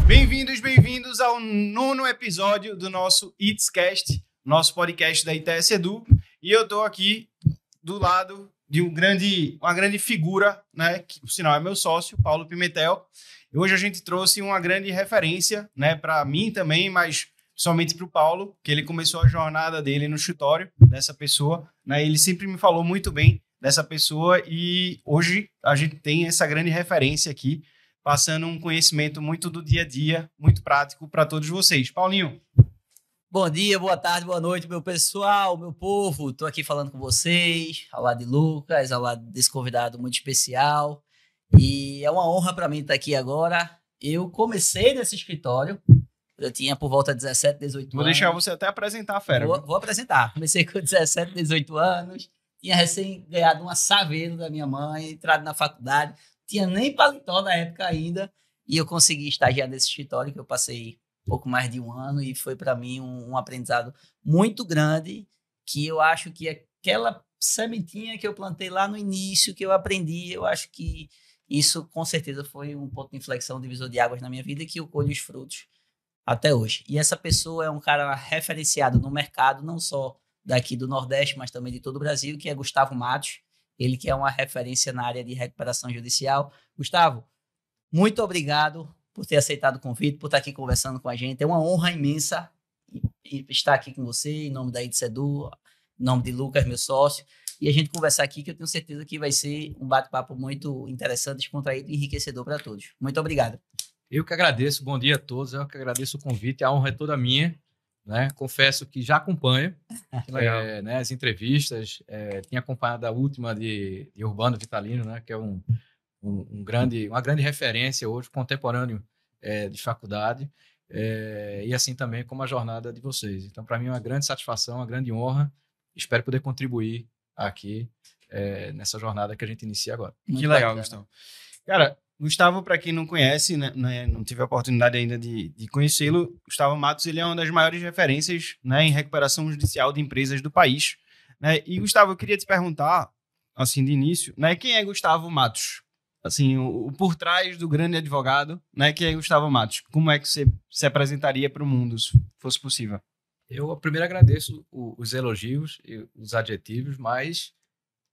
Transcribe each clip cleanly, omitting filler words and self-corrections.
Bem-vindos ao 9º episódio do nosso ITScast, nosso podcast da ITS Edu. E eu estou aqui do lado de uma grande figura, né, que por sinal é meu sócio, Paulo Pimentel. E hoje a gente trouxe uma grande referência, né, para mim também, mas somente para o Paulo, que ele começou a jornada dele no escritório dessa pessoa, né? Ele sempre me falou muito bem dessa pessoa e hoje a gente tem essa grande referência aqui, passando um conhecimento muito do dia a dia, muito prático para todos vocês. Paulinho. Bom dia, boa tarde, boa noite, meu pessoal, meu povo. Estou aqui falando com vocês, ao lado de Lucas, ao lado desse convidado muito especial. E é uma honra para mim estar aqui agora. Eu comecei nesse escritório, eu tinha por volta de 17, 18 anos. Vou deixar você até apresentar a fera. Vou apresentar. Comecei com 17, 18 anos, tinha recém ganhado uma Saveiro da minha mãe, entrado na faculdade, tinha nem paletó na época ainda, e eu consegui estagiar nesse escritório, que eu passei pouco mais de um ano, e foi para mim um aprendizado muito grande, que eu acho que aquela sementinha que eu plantei lá no início, que eu aprendi, eu acho que isso com certeza foi um ponto de inflexão, divisor de águas na minha vida, que eu colho os frutos até hoje. E essa pessoa é um cara referenciado no mercado, não só daqui do Nordeste, mas também de todo o Brasil, que é Gustavo Matos, ele que é uma referência na área de recuperação judicial. Gustavo, muito obrigado por ter aceitado o convite, por estar aqui conversando com a gente. É uma honra imensa estar aqui com você, em nome da ITS Edu, em nome de Lucas, meu sócio, e a gente conversar aqui, que eu tenho certeza que vai ser um bate-papo muito interessante, descontraído e enriquecedor para todos. Muito obrigado. Eu que agradeço, bom dia a todos, eu que agradeço o convite, a honra é toda minha, né? Confesso que já acompanho né, as entrevistas, tinha acompanhado a última de Urbano Vitalino, né, que é uma grande referência hoje, contemporâneo de faculdade, e assim também como a jornada de vocês. Então, para mim é uma grande satisfação, uma grande honra, espero poder contribuir aqui nessa jornada que a gente inicia agora. Que legal, Gustavo. Cara, Gustavo, para quem não conhece, né, não tive a oportunidade ainda de conhecê-lo, Gustavo Matos, ele é uma das maiores referências, né, em recuperação judicial de empresas do país, né? E, Gustavo, eu queria te perguntar, assim, de início, né, quem é Gustavo Matos? Assim, o por trás do grande advogado, né, quem é Gustavo Matos? Como é que você se apresentaria para o mundo, se fosse possível? Eu primeiro agradeço os elogios e os adjetivos, mas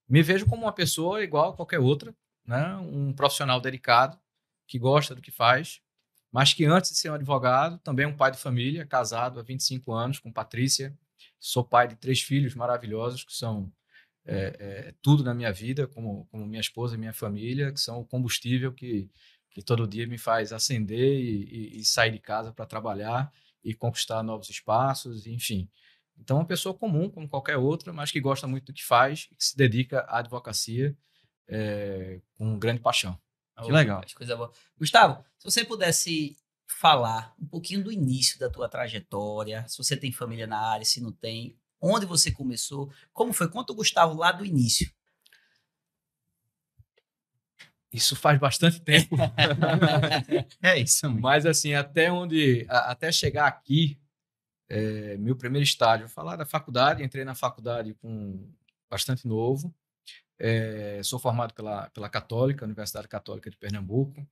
me vejo como uma pessoa igual a qualquer outra, né? Um profissional dedicado, que gosta do que faz, mas que antes de ser um advogado, também é um pai de família, casado há 25 anos com Patrícia. Sou pai de 3 filhos maravilhosos, que são tudo na minha vida, como minha esposa e minha família, que são o combustível que todo dia me faz acender e sair de casa para trabalhar e conquistar novos espaços, enfim. Então, uma pessoa comum, como qualquer outra, mas que gosta muito do que faz e que se dedica à advocacia com grande paixão. Que legal. Coisa boa. Gustavo, se você pudesse falar um pouquinho do início da tua trajetória, se você tem família na área, se não tem, onde você começou, como foi? Conta o Gustavo lá do início. Isso faz bastante tempo. É isso, amigo. Mas assim, até chegar aqui, meu primeiro estágio, vou falar da faculdade, entrei na faculdade com bastante novo. Sou formado pela Católica, Universidade Católica de Pernambuco.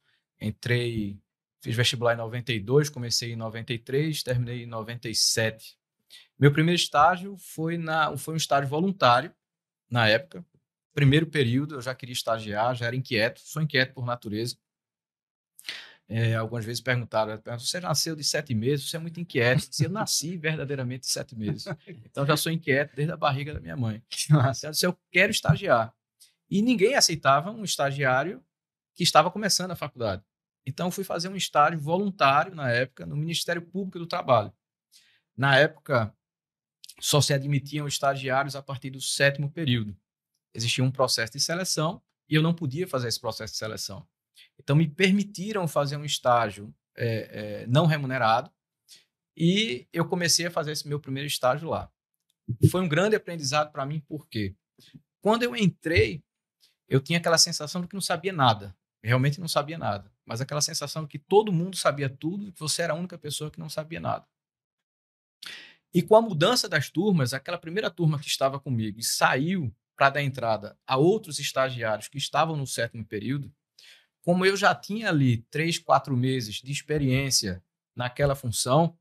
Fiz vestibular em 92, comecei em 93, terminei em 97. Meu primeiro estágio foi um estágio voluntário, na época. Primeiro período, eu já queria estagiar, já era inquieto, sou inquieto por natureza. Algumas vezes perguntaram, você nasceu de 7 meses, você é muito inquieto. Eu nasci verdadeiramente de 7 meses. Então, já sou inquieto desde a barriga da minha mãe. Eu disse, eu quero estagiar. E ninguém aceitava um estagiário que estava começando a faculdade. Então, fui fazer um estágio voluntário, na época, no Ministério Público do Trabalho. Na época, só se admitiam estagiários a partir do 7º período. Existia um processo de seleção e eu não podia fazer esse processo de seleção. Então, me permitiram fazer um estágio não remunerado e eu comecei a fazer esse meu primeiro estágio lá. Foi um grande aprendizado para mim, porque quando eu entrei, eu tinha aquela sensação de que não sabia nada. Realmente não sabia nada. Mas aquela sensação de que todo mundo sabia tudo e que você era a única pessoa que não sabia nada. E com a mudança das turmas, aquela primeira turma que estava comigo e saiu para dar entrada a outros estagiários que estavam no 7º período, como eu já tinha ali 3, 4 meses de experiência naquela função,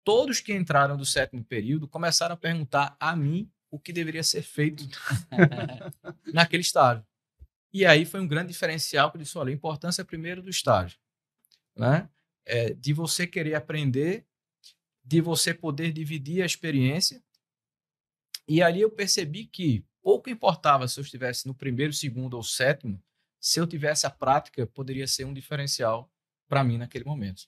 todos que entraram do 7º período começaram a perguntar a mim o que deveria ser feito naquele estágio. E aí foi um grande diferencial que eu disse, olha, a importância primeiro do estágio, né? De você querer aprender, de você poder dividir a experiência. E ali eu percebi que pouco importava se eu estivesse no 1º, 2º ou 7º, se eu tivesse a prática, poderia ser um diferencial para mim naquele momento.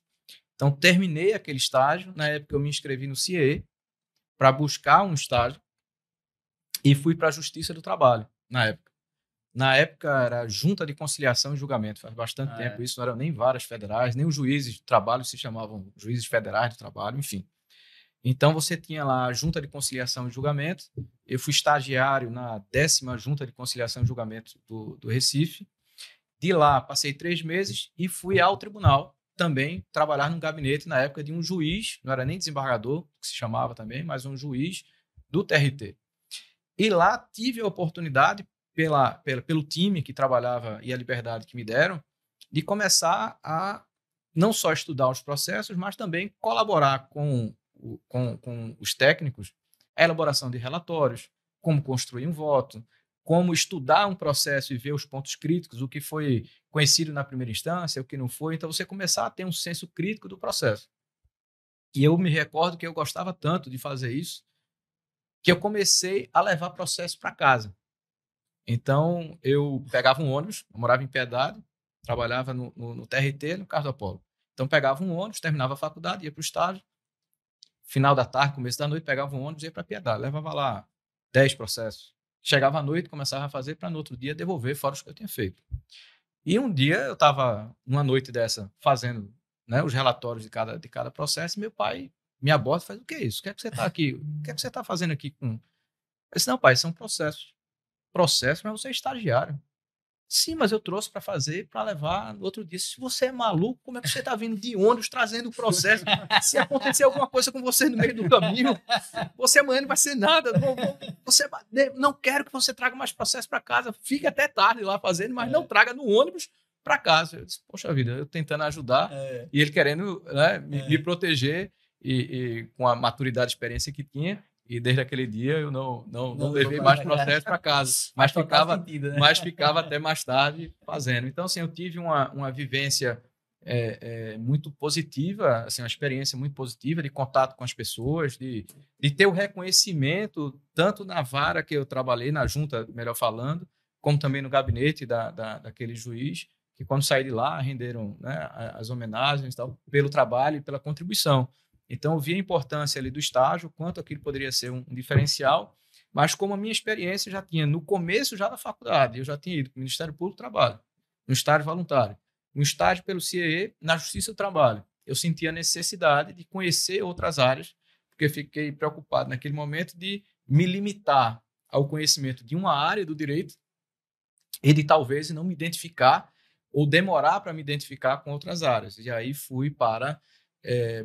Então, terminei aquele estágio. Na época, eu me inscrevi no CIE para buscar um estágio e fui para a Justiça do Trabalho, na época. Na época, era Junta de Conciliação e Julgamento. Faz bastante tempo isso. Não eram nem varas federais, nem os juízes de trabalho se chamavam juízes federais de trabalho, enfim. Então, você tinha lá a Junta de Conciliação e Julgamento. Eu fui estagiário na 10ª Junta de Conciliação e Julgamento do Recife. De lá, passei 3 meses e fui ao tribunal também trabalhar num gabinete, na época, de um juiz, não era nem desembargador, que se chamava também, mas um juiz do TRT. E lá tive a oportunidade, pelo time que trabalhava e a liberdade que me deram, de começar a não só estudar os processos, mas também colaborar com os técnicos, a elaboração de relatórios, como construir um voto, como estudar um processo e ver os pontos críticos, o que foi conhecido na primeira instância, o que não foi. Então, você começar a ter um senso crítico do processo. E eu me recordo que eu gostava tanto de fazer isso, que eu comecei a levar processo para casa. Então, eu pegava um ônibus, eu morava em Piedade, trabalhava no TRT, no Carlos Apolo. Então, pegava um ônibus, terminava a faculdade, ia para o estágio, final da tarde, começo da noite, pegava um ônibus e ia para Piedade. Levava lá 10 processos. Chegava à noite, começava a fazer para no outro dia devolver fora os que eu tinha feito. E um dia eu estava, numa noite dessa, fazendo, né, os relatórios de cada processo, e meu pai me aborda e faz, o que é isso? O que é que você está aqui? O que é que você está fazendo aqui com... Eu disse, não, pai, são processos. Processos, mas você é estagiário. Sim, mas eu trouxe para fazer, para levar no outro dia. Se você é maluco, como é que você está vindo de ônibus trazendo o processo? Se acontecer alguma coisa com você no meio do caminho, você amanhã não vai ser nada. Não quero que você traga mais processo para casa. Fique até tarde lá fazendo, mas não traga no ônibus para casa. Eu disse, poxa vida, eu tentando ajudar e ele querendo, né, me proteger e com a maturidade e experiência que tinha. E desde aquele dia eu não levei mais processo para casa, mas ficava até mais tarde fazendo. Então, assim, eu tive uma vivência muito positiva, assim, uma experiência muito positiva de contato com as pessoas, de ter o reconhecimento, tanto na vara que eu trabalhei, na junta, melhor falando, como também no gabinete daquele juiz, que quando saí de lá renderam, né, as homenagens e tal, pelo trabalho e pela contribuição. Então, eu vi a importância ali do estágio, quanto aquilo poderia ser um diferencial, mas como a minha experiência já tinha, no começo já da faculdade, eu já tinha ido para o Ministério Público do Trabalho, no estágio voluntário, no estágio pelo CIE, na Justiça do Trabalho. Eu senti a necessidade de conhecer outras áreas, porque fiquei preocupado naquele momento de me limitar ao conhecimento de uma área do direito e de talvez não me identificar ou demorar para me identificar com outras áreas. E aí fui para...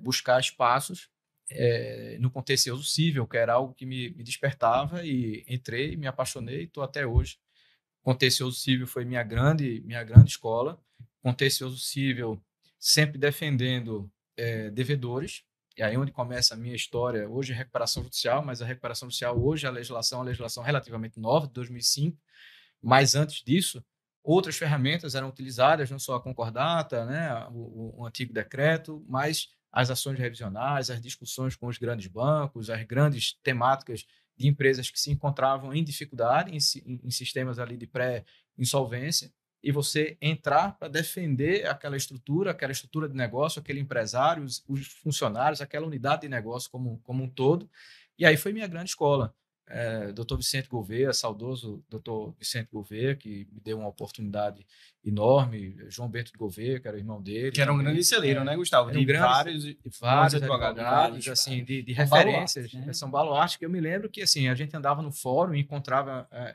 buscar espaços no contencioso civil, que era algo que me despertava, e entrei, me apaixonei e estou até hoje. Contencioso civil foi minha grande escola. Contencioso civil sempre defendendo devedores, e aí onde começa a minha história. Hoje é recuperação judicial, mas a recuperação judicial hoje, a legislação relativamente nova, de 2005, mas antes disso, outras ferramentas eram utilizadas, não só a concordata, né, o antigo decreto, mas as ações revisionais, as discussões com os grandes bancos, as grandes temáticas de empresas que se encontravam em dificuldade, em sistemas ali de pré-insolvência, e você entrar para defender aquela estrutura de negócio, aquele empresário, os funcionários, aquela unidade de negócio como um todo. E aí foi minha grande escola. Dr. Vicente Gouveia, saudoso Dr. Vicente Gouveia, que me deu uma oportunidade enorme, João Bento de Gouveia, que era o irmão dele. Que era um grande celeiro, né, Gustavo? De vários advogados assim, de referências. Baluarte, né? São baluartes, que eu me lembro que assim, a gente andava no fórum e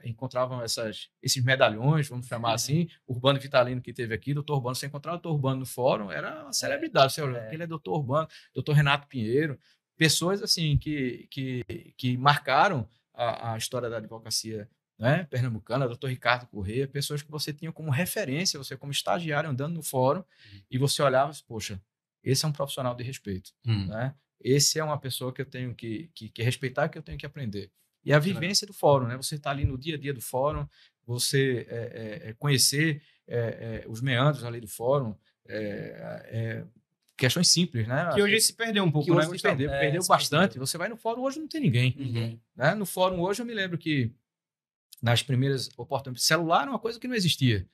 encontravam esses medalhões, vamos chamar assim, Urbano Vitalino que teve aqui, Dr. Urbano, você encontrava o Dr. Urbano no fórum, era uma celebridade, você olha, aquele é Dr. Urbano, Dr. Renato Pinheiro, pessoas assim que marcaram a história da advocacia né? Pernambucana, Dr. Ricardo Corrêa, pessoas que você tinha como referência, você como estagiário andando no fórum, e você olhava, poxa, esse é um profissional de respeito, né? Esse é uma pessoa que eu tenho que respeitar, que eu tenho que aprender. E a vivência do fórum, né? Você está ali no dia a dia do fórum, você conhecer os meandros ali do fórum, questões simples, né? Que hoje se perdeu um pouco, que né, hoje perdeu bastante. Você vai no fórum, hoje não tem ninguém. Né? No fórum hoje eu me lembro que nas primeiras oportunidades, celular era uma coisa que não existia.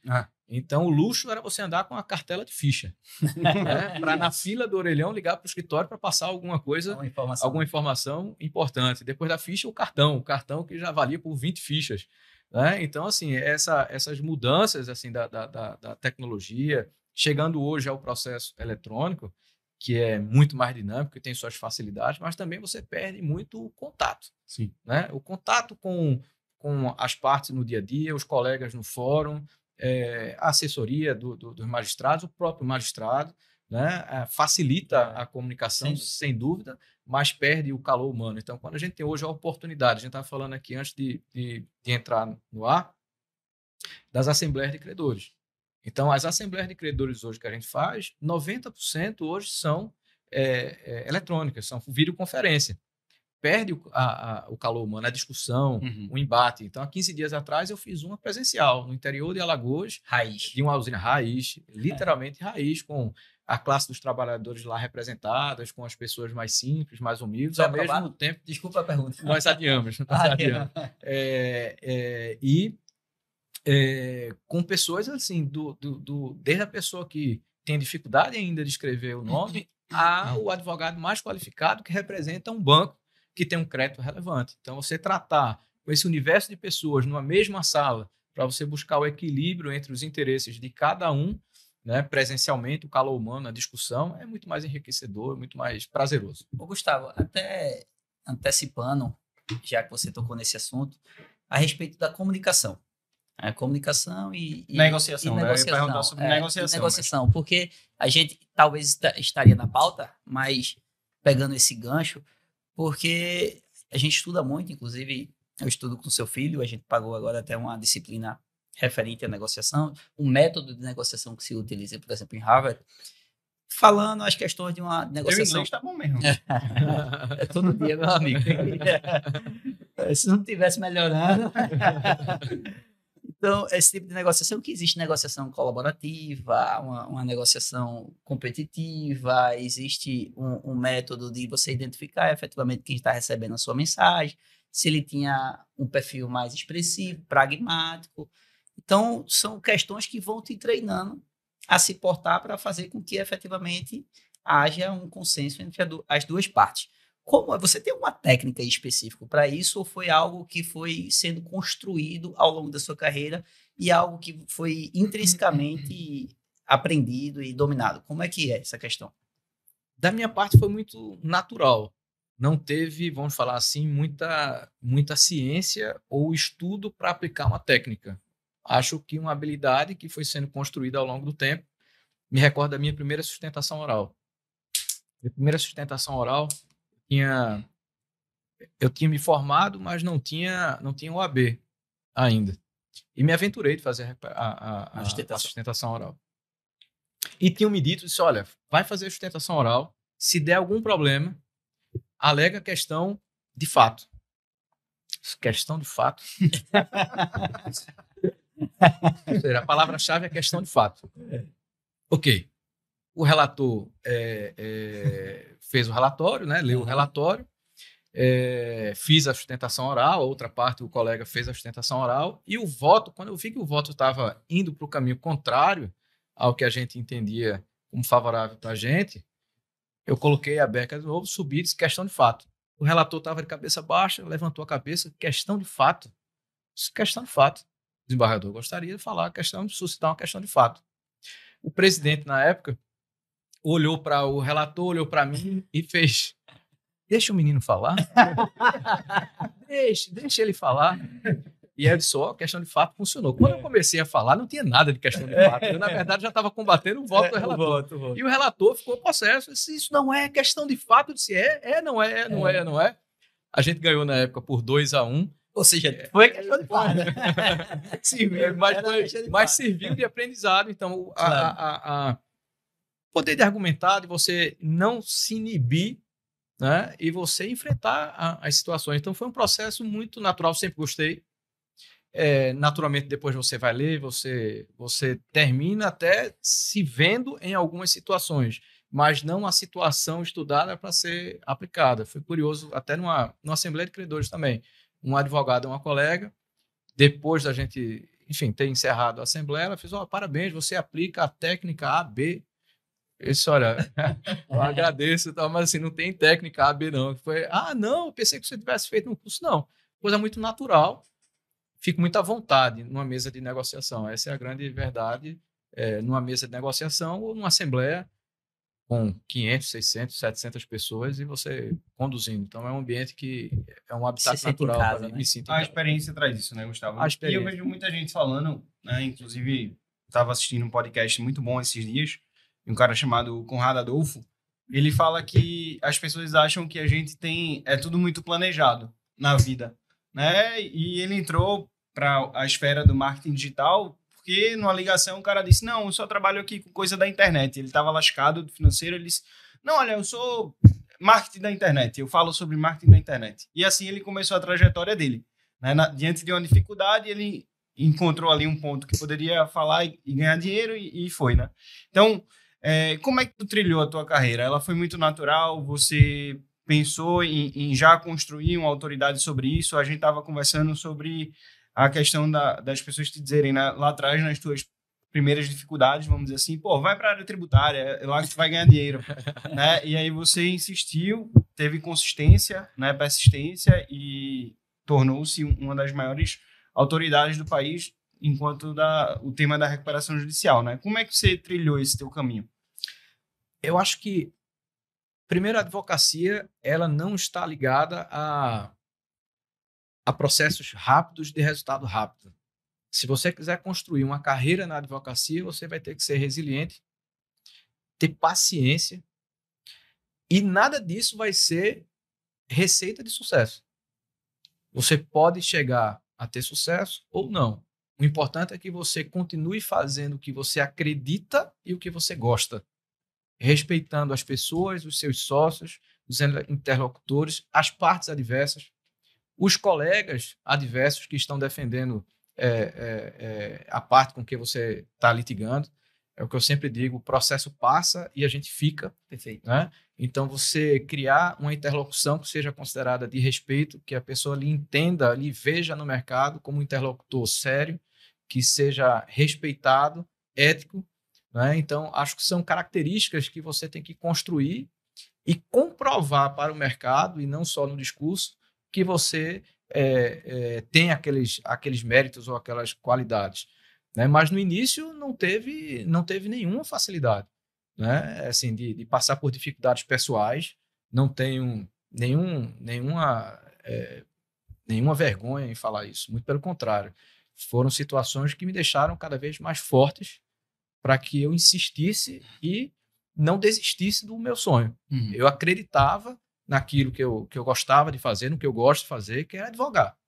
Então o luxo era você andar com a cartela de ficha, né? Para na fila do orelhão ligar para o escritório para passar alguma coisa, alguma informação importante. Depois da ficha, o cartão que já valia por 20 fichas. Né? Então, assim, essas mudanças assim, da tecnologia, chegando hoje ao processo eletrônico, que é muito mais dinâmico, que tem suas facilidades, mas também você perde muito o contato. Sim. Né? O contato com as partes no dia a dia, os colegas no fórum, a assessoria dos magistrados, o próprio magistrado, né? Facilita a comunicação, sem dúvida, mas perde o calor humano. Então, quando a gente tem hoje a oportunidade, a gente estava falando aqui antes de entrar no ar, das assembleias de credores. Então, as assembleias de credores hoje que a gente faz, 90% hoje são eletrônicas, são videoconferência. Perde o calor humano, a discussão, o embate. Então, há 15 dias atrás, eu fiz uma presencial no interior de Alagoas. Raiz. De uma usina raiz, literalmente raiz, com a classe dos trabalhadores lá representadas, com as pessoas mais simples, mais humildes. Ao mesmo tempo... Desculpa a pergunta. Nós adiamos. Com pessoas assim, desde a pessoa que tem dificuldade ainda de escrever o nome, ao advogado mais qualificado que representa um banco que tem um crédito relevante. Então, você tratar com esse universo de pessoas numa mesma sala para você buscar o equilíbrio entre os interesses de cada um, né, presencialmente, o calor humano, a discussão, é muito mais enriquecedor, muito mais prazeroso. Ô, Gustavo, até antecipando, já que você tocou nesse assunto, a respeito da comunicação. A comunicação e negociação. Eu ia perguntar sobre negociação. Porque a gente talvez estaria na pauta, mas pegando esse gancho, porque a gente estuda muito, inclusive eu estudo com seu filho, a gente pagou agora até uma disciplina referente à negociação, um método de negociação que se utiliza, por exemplo, em Harvard, falando as questões de uma negociação. Meu inglês tá bom mesmo. É todo dia, meu amigo. Se não estivesse melhorando... Então, esse tipo de negociação, que existe negociação colaborativa, uma negociação competitiva, existe um método de você identificar efetivamente quem está recebendo a sua mensagem, se ele tinha um perfil mais expressivo, pragmático. Então, são questões que vão te treinando a se portar para fazer com que efetivamente haja um consenso entre as duas partes. Como você tem uma técnica específica para isso ou foi algo que foi sendo construído ao longo da sua carreira e algo que foi intrinsecamente aprendido e dominado? Como é que é essa questão? Da minha parte foi muito natural. Não teve, vamos falar assim, muita ciência ou estudo para aplicar uma técnica. Acho que uma habilidade que foi sendo construída ao longo do tempo. Me recordo da minha primeira sustentação oral. Minha primeira sustentação oral... Eu tinha me formado, mas não tinha OAB ainda. E me aventurei de fazer a sustentação oral. E tinham me dito, disse, olha, vai fazer a sustentação oral, se der algum problema, alega questão de fato. Questão de fato? Ou seja, a palavra-chave é questão de fato. Ok. O relator fez o relatório, né? Leu o relatório, fiz a sustentação oral, a outra parte o colega fez a sustentação oral, e o voto, quando eu vi que o voto estava indo para o caminho contrário ao que a gente entendia como favorável para a gente, eu coloquei a beca de novo, subi e disse questão de fato. O relator estava de cabeça baixa, levantou a cabeça, questão de fato. Disse, questão de fato. O desembargador gostaria de falar, suscitar uma questão de fato. O presidente, na época, olhou para o relator, olhou para mim e fez, deixa o menino falar. deixa ele falar. E aí só a questão de fato funcionou. Quando eu comecei a falar, não tinha nada de questão de fato. Eu, na verdade, já estava combatendo o voto do relator. O voto. E o relator ficou possesso. Disse, isso não é questão de fato. Eu disse, não é. A gente ganhou na época por 2-1. Ou seja, foi questão de farda. Mas serviu de aprendizado. Então, Claro. poder de argumentar, de você não se inibir, né? E você enfrentar as situações. Então, foi um processo muito natural, sempre gostei. Naturalmente, depois você vai ler, você termina até se vendo em algumas situações, mas não a situação estudada para ser aplicada. Foi curioso, até numa Assembleia de Credores também. Um advogado, uma colega, depois da gente, enfim, ter encerrado a Assembleia, ela fez, parabéns, você aplica a técnica A, B. Eu disse, olha, eu agradeço, mas assim, não tem técnica A, B não. Foi, não, eu pensei que você tivesse feito um curso. Não, coisa muito natural. Fico muito à vontade numa mesa de negociação. Essa é a grande verdade. Numa mesa de negociação ou numa assembleia com 500, 600, 700 pessoas e você conduzindo. Então, é um ambiente que é um habitat natural para mim. Né? Me sinto a experiência traz isso, né, Gustavo? E eu vejo muita gente falando, né, inclusive, estava assistindo um podcast muito bom esses dias, um cara chamado Conrado Adolfo. Ele fala que as pessoas acham que a gente é tudo muito planejado na vida, né? E ele entrou para a esfera do marketing digital porque numa ligação o cara disse, não, eu só trabalho aqui com coisa da internet. Ele estava lascado do financeiro, ele disse, não, olha, eu sou marketing da internet, eu falo sobre marketing da internet. E assim ele começou a trajetória dele, né? Diante de uma dificuldade, ele encontrou ali um ponto que poderia falar e ganhar dinheiro e foi, né? Então, como é que tu trilhou a tua carreira? Ela foi muito natural? Você pensou em já construir uma autoridade sobre isso? A gente estava conversando sobre a questão das pessoas te dizerem, né, lá atrás, nas tuas primeiras dificuldades, vamos dizer assim, vai para a área tributária, é lá que tu vai ganhar dinheiro, né? E aí você insistiu, teve consistência, né, persistência e tornou-se uma das maiores autoridades do país enquanto o tema da recuperação judicial, né? Como é que você trilhou esse teu caminho? Eu acho que, primeiro, a advocacia ela não está ligada a processos rápidos de resultado rápido. Se você quiser construir uma carreira na advocacia, você vai ter que ser resiliente, ter paciência, e nada disso vai ser receita de sucesso. Você pode chegar a ter sucesso ou não. O importante é que você continue fazendo o que você acredita e o que você gosta, respeitando as pessoas, os seus sócios, os interlocutores, as partes adversas, os colegas adversos que estão defendendo a parte com que você está litigando. É o que eu sempre digo, o processo passa e a gente fica. Perfeito. Né? Então, você criar uma interlocução que seja considerada de respeito, que a pessoa lhe entenda, lhe veja no mercado como um interlocutor sério, que seja respeitado, ético. Né? Então, acho que são características que você tem que construir e comprovar para o mercado, e não só no discurso, que você tem aqueles méritos ou aquelas qualidades. Né? Mas no início não teve nenhuma facilidade, né? Assim, de passar por dificuldades pessoais. Não tenho nenhuma vergonha em falar isso, muito pelo contrário. Foram situações que me deixaram cada vez mais fortes para que eu insistisse e não desistisse do meu sonho. Uhum. Eu acreditava naquilo que eu gostava de fazer, no que eu gosto de fazer, que era advogar.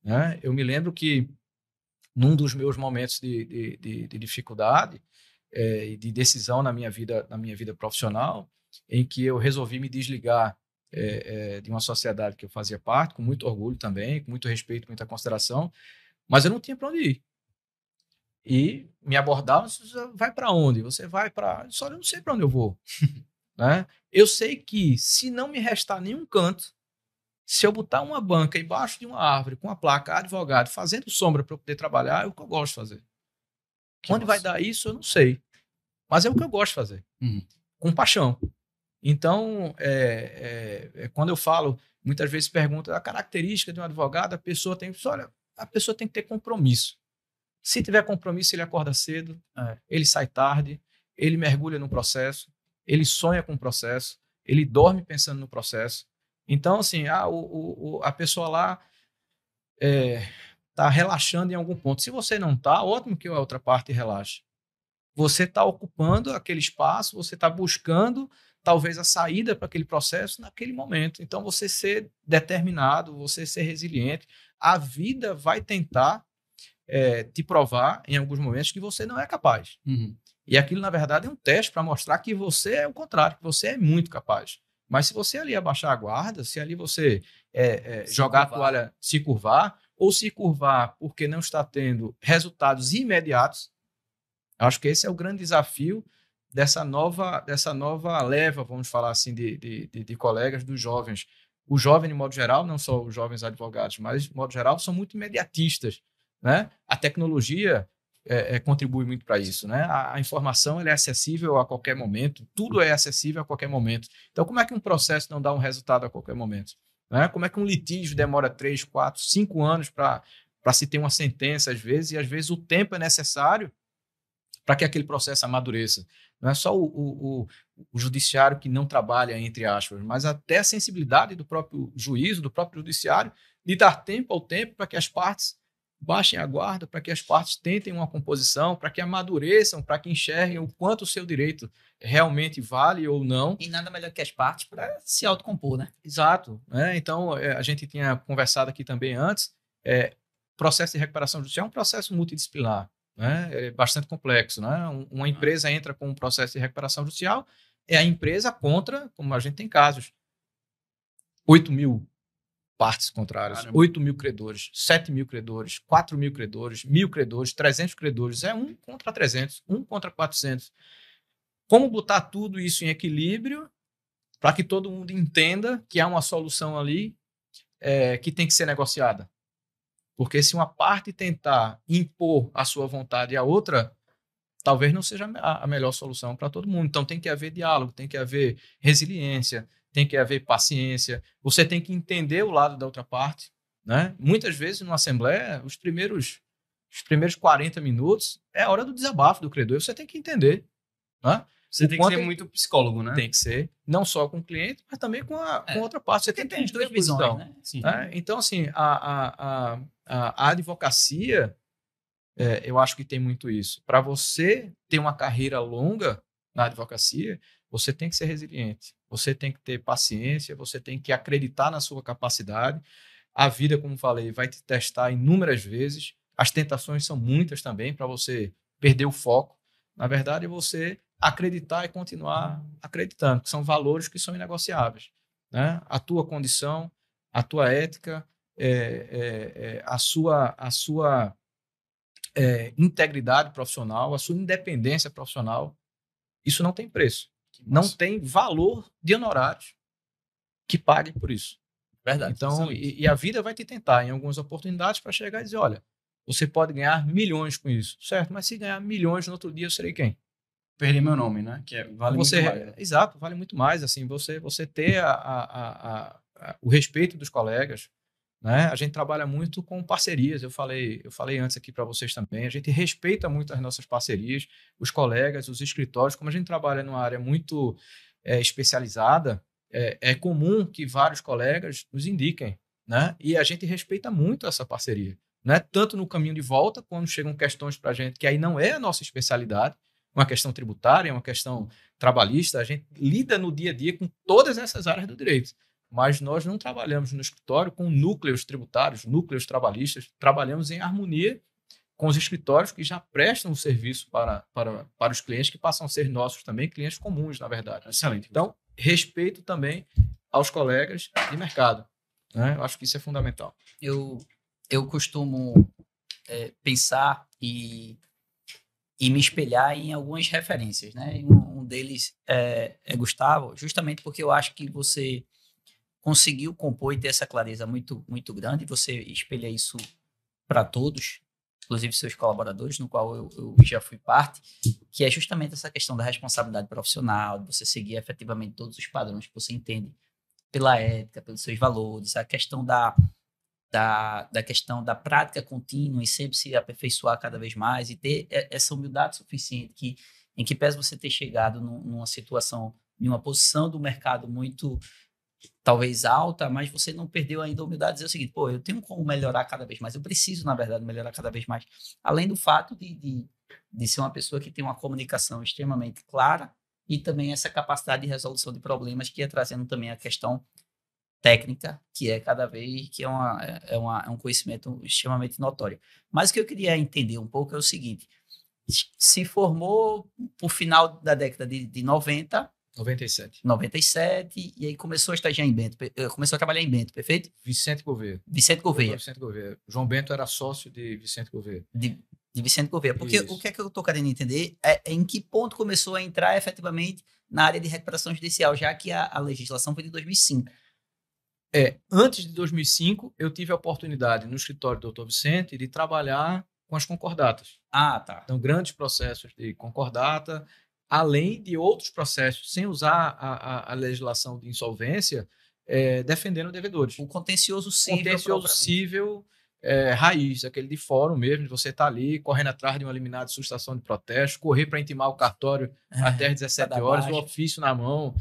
Né? Eu me lembro que, num dos meus momentos de dificuldade e de decisão na minha vida profissional, em que eu resolvi me desligar de uma sociedade que eu fazia parte, com muito orgulho também, com muito respeito, muita consideração, mas eu não tinha para onde ir. E me abordavam, você vai para onde? Você vai para... Só eu não sei para onde eu vou. Né? Eu sei que, se não me restar nenhum canto, se eu botar uma banca embaixo de uma árvore com a placa advogado fazendo sombra para eu poder trabalhar, é o que eu gosto de fazer. Onde vai dar isso, eu não sei. Mas é o que eu gosto de fazer. Com paixão. Então, quando eu falo, muitas vezes perguntam a característica de um advogado, a pessoa tem que ter compromisso. Se tiver compromisso, ele acorda cedo, ele sai tarde, ele mergulha no processo, ele sonha com o processo, ele dorme pensando no processo. Então, assim, a pessoa lá está relaxando em algum ponto. Se você não está, ótimo que a outra parte relaxe. Você está ocupando aquele espaço, você está buscando, talvez, a saída para aquele processo naquele momento. Então, você ser determinado, você ser resiliente. a vida vai tentar te provar em alguns momentos que você não é capaz. E aquilo, na verdade, é um teste para mostrar que você é o contrário, que você é muito capaz. Mas se você ali abaixar a guarda, se ali você jogar a toalha, se curvar, ou se curvar porque não está tendo resultados imediatos, acho que esse é o grande desafio dessa nova leva, vamos falar assim, de colegas, dos jovens. O jovem, de modo geral, não só os jovens advogados, mas, de modo geral, são muito imediatistas, né? A tecnologia contribui muito para isso, né? A informação ela é acessível a qualquer momento, tudo é acessível a qualquer momento. Então, como é que um processo não dá um resultado a qualquer momento? Né? Como é que um litígio demora 3, 4, 5 anos para se ter uma sentença, às vezes, e às vezes o tempo é necessário para que aquele processo amadureça? Não é só o judiciário que não trabalha, entre aspas, mas até a sensibilidade do próprio juízo, do próprio judiciário, de dar tempo ao tempo para que as partes baixem a guarda, para que as partes tentem uma composição, para que amadureçam, para que enxerguem o quanto o seu direito realmente vale ou não. E nada melhor que as partes para se autocompor, né? Exato. Então, a gente tinha conversado aqui também antes, processo de recuperação judicial é um processo multidisciplinar, né? É bastante complexo, né? Uma empresa entra com um processo de recuperação judicial, é a empresa contra, como a gente tem casos, 8.000 partes contrárias, 8.000 credores, 7.000 credores, 4.000 credores, 1.000 credores, 300 credores, 1 contra 300, 1 contra 400. Como botar tudo isso em equilíbrio para que todo mundo entenda que há uma solução ali que tem que ser negociada? Porque se uma parte tentar impor a sua vontade e a outra, talvez não seja a melhor solução para todo mundo. Então tem que haver diálogo, tem que haver resiliência, tem que haver paciência, você tem que entender o lado da outra parte, né? Muitas vezes, numa assembleia, os primeiros 40 minutos é a hora do desabafo do credor, você tem que entender, né? Você tem que ser muito psicólogo, né? Tem que ser, não só com o cliente, mas também com a outra parte. Você tem as duas visões, né? Sim. Então, assim, a advocacia, eu acho que tem muito isso. Para você ter uma carreira longa na advocacia, você tem que ser resiliente, você tem que ter paciência, você tem que acreditar na sua capacidade. A vida, como falei, vai te testar inúmeras vezes. As tentações são muitas também para você perder o foco. Na verdade, você acreditar e continuar acreditando, que são valores que são inegociáveis, né? A tua condição, a tua ética, a sua integridade profissional, a sua independência profissional, isso não tem preço. Não tem valor de honorários que paguem por isso. Verdade. Então, e a vida vai te tentar em algumas oportunidades para chegar e dizer, olha, você pode ganhar milhões com isso, certo? Mas se ganhar milhões no outro dia, eu serei quem? Perder meu nome, né? Que vale muito mais. Exato, vale muito mais. Assim, você ter o respeito dos colegas, né? A gente trabalha muito com parcerias. Eu falei antes aqui para vocês também. A gente respeita muito as nossas parcerias, os colegas, os escritórios. Como a gente trabalha numa área muito especializada, é comum que vários colegas nos indiquem, né? E a gente respeita muito essa parceria, né? Tanto no caminho de volta, quando chegam questões para a gente que aí não é a nossa especialidade, uma questão tributária, uma questão trabalhista, a gente lida no dia a dia com todas essas áreas do direito. Mas nós não trabalhamos no escritório com núcleos tributários, núcleos trabalhistas, trabalhamos em harmonia com os escritórios que já prestam o serviço para os clientes, que passam a ser nossos também, clientes comuns, na verdade. Excelente. Então, respeito também aos colegas de mercado, né? Eu acho que isso é fundamental. Eu costumo pensar e me espelhar em algumas referências, né? Um deles é Gustavo, justamente porque eu acho que você conseguiu compor e ter essa clareza muito, muito grande, você espelha isso para todos, inclusive seus colaboradores, no qual eu já fui parte, que é justamente essa questão da responsabilidade profissional, de você seguir efetivamente todos os padrões que você entende pela ética, pelos seus valores, a questão da questão da prática contínua e sempre se aperfeiçoar cada vez mais e ter essa humildade suficiente em que pese você ter chegado numa situação, em uma posição do mercado muito, talvez alta, mas você não perdeu ainda a humildade de dizer o seguinte, eu tenho como melhorar cada vez mais, eu preciso, na verdade, melhorar cada vez mais. Além do fato de ser uma pessoa que tem uma comunicação extremamente clara e também essa capacidade de resolução de problemas que ia trazendo também a questão técnica, que é cada vez que é um conhecimento extremamente notório. Mas o que eu queria entender um pouco é o seguinte: se formou por final da década de 90, 97. 97, e aí começou a estagiar em Bento, começou a trabalhar em Bento, perfeito? Vicente Gouveia. Vicente Gouveia. Vicente Gouveia. João Bento era sócio de Vicente Gouveia. De Vicente Gouveia. Porque Isso. o que é que eu estou querendo entender é em que ponto começou a entrar efetivamente na área de recuperação judicial, já que a legislação foi de 2005. Antes de 2005, eu tive a oportunidade no escritório do Dr. Vicente de trabalhar com as concordatas. Ah, tá. Então, grandes processos de concordata, além de outros processos, sem usar a legislação de insolvência, defendendo devedores. O contencioso cível. Contencioso cível raiz, aquele de fórum mesmo, de você estar ali correndo atrás de uma liminar de sustação de protesto, correr para intimar o cartório até às 17 horas, o ofício na mão,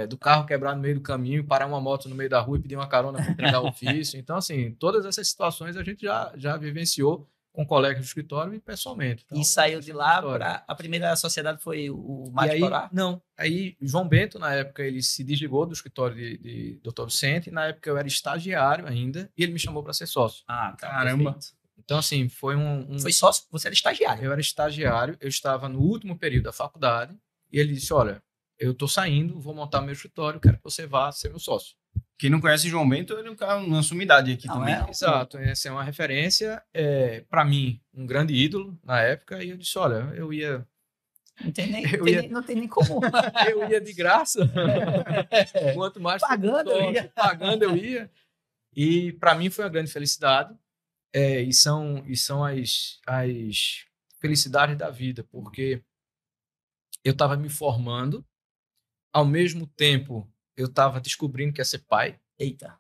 do carro quebrar no meio do caminho, parar uma moto no meio da rua e pedir uma carona para entregar o ofício. Então, assim, todas essas situações a gente já vivenciou com colegas do escritório e pessoalmente. Então, e saiu de lá para... A primeira sociedade foi o Mate Porá? Não. Aí, João Bento, na época, ele se desligou do escritório de Dr. Vicente. Na época, eu era estagiário ainda e ele me chamou para ser sócio. Ah, tá. Caramba. Perfeito. Então, assim, foi Foi sócio? Você era estagiário? Eu era estagiário, eu estava no último período da faculdade e ele disse, olha, eu estou saindo, vou montar meu escritório, quero que você vá ser meu sócio. Quem não conhece João Bento, ele é um cara, uma sumidade aqui também. Exato, essa é uma referência, para mim, um grande ídolo na época, e eu disse, olha, eu ia... Não tem nem como. Eu ia de graça. Quanto mais pagando, eu ia. E para mim foi uma grande felicidade. E são as felicidades da vida, porque eu estava me formando, ao mesmo tempo eu estava descobrindo que ia ser pai. Eita.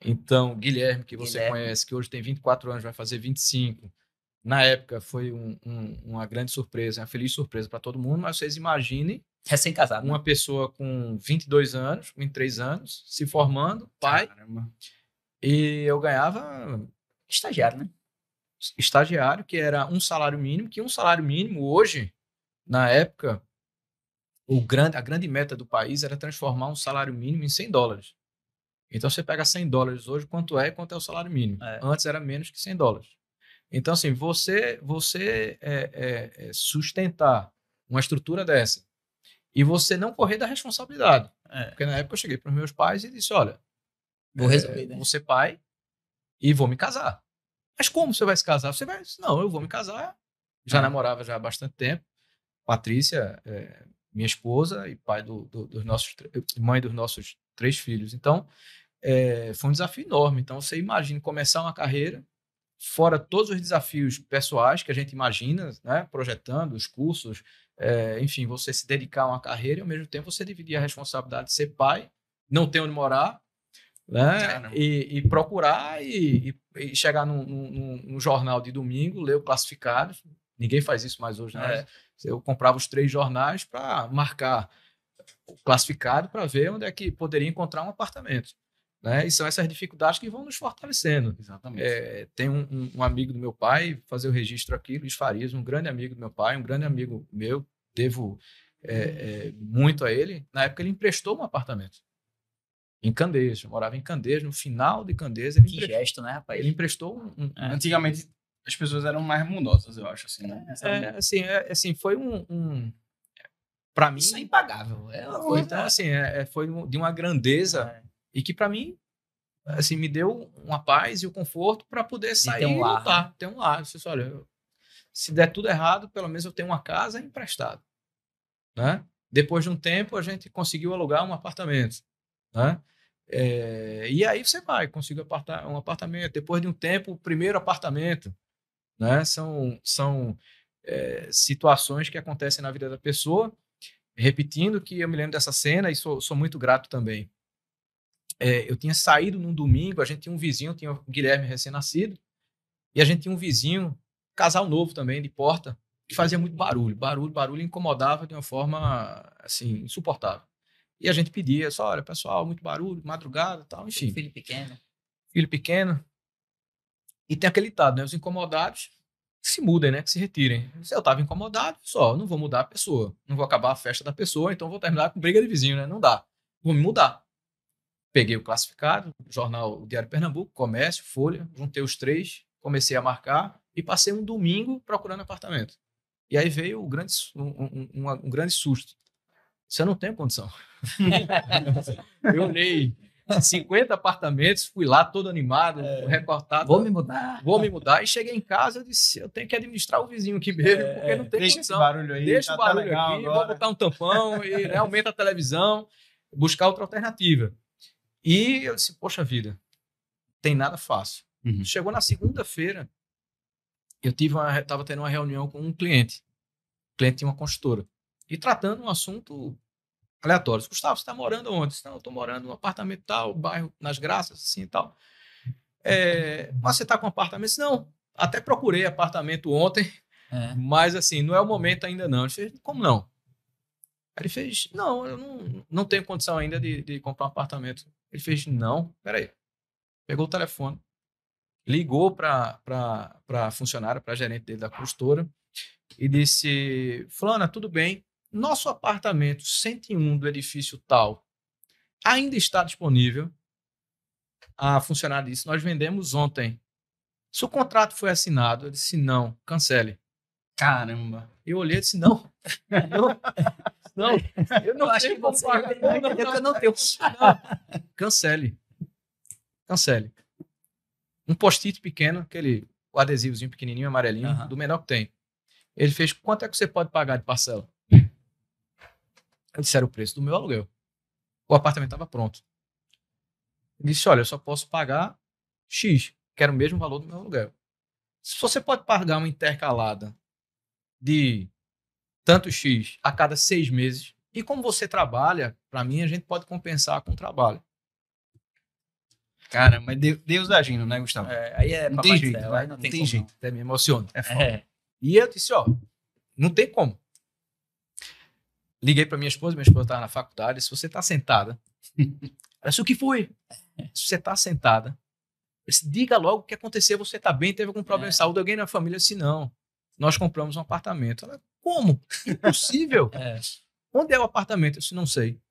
Então, Guilherme, que você conhece, que hoje tem 24 anos, vai fazer 25. Na época foi uma grande surpresa, uma feliz surpresa para todo mundo, mas vocês imaginem recém-casado, uma pessoa com 22 anos, 23 anos, se formando, pai. Caramba. E eu ganhava... Estagiário, né? Estagiário, que era um salário mínimo, que um salário mínimo hoje, na época, a grande meta do país era transformar um salário mínimo em $100. Então, você pega $100 hoje, quanto é o salário mínimo? Antes era menos que $100. Então, assim, você sustentar uma estrutura dessa e você não correr da responsabilidade. Porque na época eu cheguei para os meus pais e disse, olha, vou resolver, né? Vou ser pai e vou me casar. Mas como você vai se casar? Você vai... Não, eu vou me casar. Já namorava já há bastante tempo. Patrícia, minha esposa e mãe dos nossos 3 filhos. Então, foi um desafio enorme. Então, você imagina começar uma carreira, fora todos os desafios pessoais que a gente imagina, né? Projetando os cursos, enfim, você se dedicar a uma carreira e, ao mesmo tempo, você dividir a responsabilidade de ser pai, não ter onde morar, né? E procurar e chegar num jornal de domingo, ler o classificado. Ninguém faz isso mais hoje, né? Eu comprava os 3 jornais para marcar o classificado para ver onde é que poderia encontrar um apartamento. Né? E são essas dificuldades que vão nos fortalecendo. Exatamente. Tem um amigo do meu pai, fazer o registro aqui, Luiz Farias, um grande amigo do meu pai, um grande amigo meu, devo muito a ele. Na época ele emprestou um apartamento em Candeias, eu morava em Candeias, no final de Candeias. Gesto, né, rapaz? Ele emprestou Antigamente as pessoas eram mais mundosas, eu acho, assim, né? Assim, foi para mim... Isso é impagável. É uma coisa... Então, assim, foi de uma grandeza e que, para mim, assim, me deu uma paz e o conforto para poder sair e lutar. Ter um lar. Você disse, olha, se der tudo errado, pelo menos eu tenho uma casa emprestada. Né? Depois de um tempo, a gente conseguiu alugar um apartamento. Né? E aí você conseguir um apartamento. Depois de um tempo, o primeiro apartamento. Né? São situações que acontecem na vida da pessoa. Repetindo que eu me lembro dessa cena e sou muito grato também. Eu tinha saído num domingo, a gente tinha um vizinho, tinha o Guilherme recém-nascido, e a gente tinha um vizinho, casal novo também, de porta, que fazia muito barulho. Barulho incomodava de uma forma, assim, insuportável. E a gente pedia, só, olha, pessoal, muito barulho, madrugada e tal, enfim. Filho pequeno. Filho pequeno. E tem aquele ditado, né? Os incomodados que se mudem, né? Que se retirem. Se eu estava incomodado, não vou mudar a pessoa. Não vou acabar a festa da pessoa, então vou terminar com briga de vizinho, né? Não dá. Vou me mudar. Peguei o classificado, o jornal Diário Pernambuco, Comércio, Folha, juntei os 3, comecei a marcar e passei um domingo procurando apartamento. E aí veio um grande susto. Isso eu não tenho condição. Eu olhei 50 apartamentos, fui lá todo animado, recortado. Vou me mudar. Vou me mudar. E cheguei em casa, eu disse, eu tenho que administrar o vizinho aqui mesmo, porque não tem Deixa esse condição. barulho aí. Deixa o barulho legal aqui, agora. vou botar um tampão e aumenta a televisão, buscar outra alternativa. E eu disse, poxa vida, tem nada fácil. Uhum. Chegou na segunda-feira, eu estava tendo uma reunião com um cliente. O cliente tinha uma construtora. E tratando um assunto aleatório. Gustavo, você está morando onde? Não, eu estou morando num apartamento tal, bairro Nas Graças, assim e tal. Mas você está com apartamento? Não, até procurei apartamento ontem, mas assim, não é o momento ainda não. Ele fez, como não? Aí ele fez, não, eu não tenho condição ainda de comprar um apartamento. Ele fez, não, peraí. Pegou o telefone, ligou para a funcionária, para a gerente dele da construtora e disse, fulana, tudo bem, nosso apartamento 101 do edifício tal ainda está disponível. A funcionária disse, nós vendemos ontem. Se o contrato foi assinado, eu disse, não, cancele. Caramba. Eu olhei e disse, não, eu não acho tenho que como você pagar. entendeu que eu não tenho. Não. Cancele. Um post-it pequeno, o adesivozinho pequenininho, amarelinho, do menor que tem. Ele fez, quanto é que você pode pagar de parcela? Eu disse, era o preço do meu aluguel. O apartamento estava pronto. Ele disse, olha, eu só posso pagar X, que era o mesmo valor do meu aluguel. Se você pode pagar uma intercalada de tanto X a cada 6 meses, e como você trabalha, para mim, a gente pode compensar com o trabalho. Cara, mas Deus agindo, né, Gustavo? Aí Não papai tem do jeito, céu, né? aí não tem Não tem como jeito. Até me emociona. É foda. E eu disse, não tem como. Liguei para minha esposa estava na faculdade, se você está sentada, o que foi? Se você está sentada, diga logo o que aconteceu, você está bem, teve algum problema de saúde, alguém na família? Eu disse, não, nós compramos um apartamento. Ela, como? Impossível. Onde é o apartamento? Eu disse, não sei.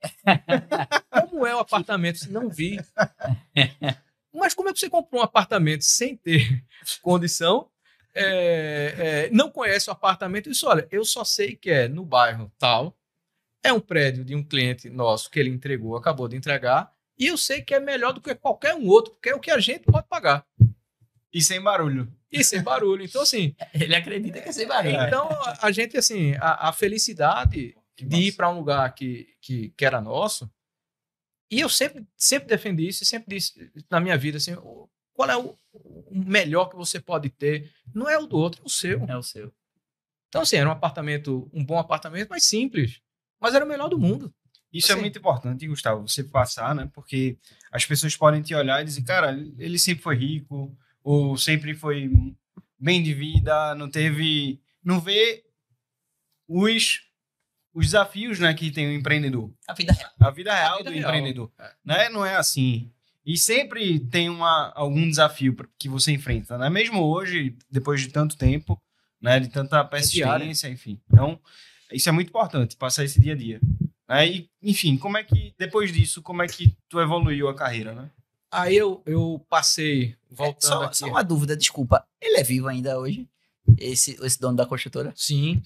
Como é o apartamento? Eu disse, não vi. Mas como é que você comprou um apartamento sem ter condição? Não conhece o apartamento? Eu disse, olha, eu só sei que é no bairro tal, é um prédio de um cliente nosso que ele entregou, acabou de entregar, e eu sei que é melhor do que qualquer um outro, porque é o que a gente pode pagar. E sem barulho. Então, assim... Ele acredita que é sem barulho. Então, a gente, assim, a felicidade de ir para um lugar que era nosso, e eu sempre defendi isso, e sempre disse na minha vida, assim, qual é o melhor que você pode ter? Não é o do outro, é o seu. É o seu. Então, assim, era um bom apartamento, mas simples. Mas era o melhor do mundo. Isso assim, é muito importante, Gustavo, você passar, né? Porque as pessoas podem te olhar e dizer, cara, ele sempre foi rico, ou sempre foi bem de vida, não vê os desafios, né, que tem o empreendedor. A vida real. A vida real do real. empreendedor. Né? Não é assim. E sempre tem algum desafio que você enfrenta, né? Mesmo hoje, depois de tanto tempo, né, de tanta persistência, enfim. Então, isso é muito importante, passar esse dia a dia. E, enfim, depois disso, como é que tu evoluiu a carreira, né? Aí eu passei, voltando aqui. Só uma dúvida, desculpa. Ele é vivo ainda hoje? Esse dono da construtora? Sim.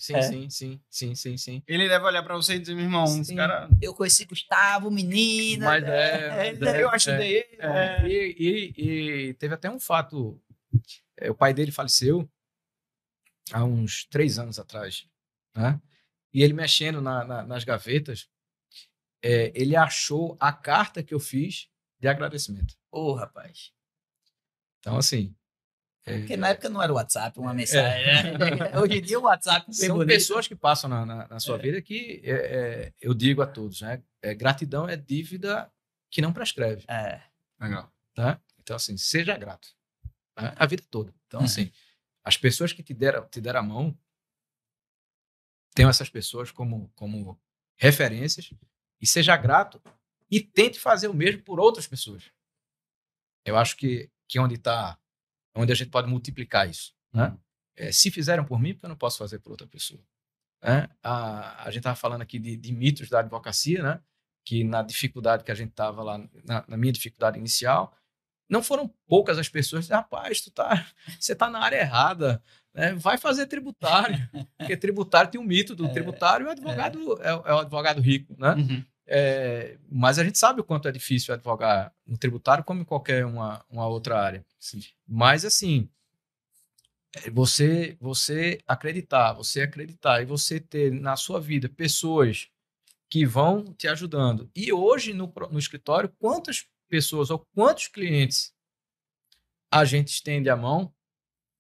Ele deve olhar pra você e dizer, meu irmão, esse cara... Eu conheci Gustavo, menina. Mas eu ajudei ele. E teve até um fato. O pai dele faleceu há uns 3 anos atrás, né? E ele mexendo nas gavetas, ele achou a carta que eu fiz de agradecimento. Rapaz. Então, assim... Porque na época não era o WhatsApp, uma mensagem, né? Hoje em dia o WhatsApp... São pessoas que passam na sua vida que eu digo a todos, né? Gratidão é dívida que não prescreve. Legal. Tá? Então, assim, seja grato. Tá? A vida toda. Então, assim, as pessoas que te deram a mão, tenham essas pessoas como referências e seja grato e tente fazer o mesmo por outras pessoas. Eu acho que onde a gente pode multiplicar isso. Né? Se fizeram por mim, porque eu não posso fazer por outra pessoa. Né? A gente estava falando aqui de mitos da advocacia, né? que na dificuldade que a gente estava lá, na minha dificuldade inicial, não foram poucas as pessoas que disseram, rapaz, você está na área errada, né? Vai fazer tributário, porque tributário tem um mito do tributário, o advogado é o advogado rico, né? Uhum. Mas a gente sabe o quanto é difícil advogar no tributário, como em qualquer uma outra área. Sim. Mas, assim, você acreditar e você ter na sua vida pessoas que vão te ajudando. E hoje, no escritório, quantas pessoas ou quantos clientes a gente estende a mão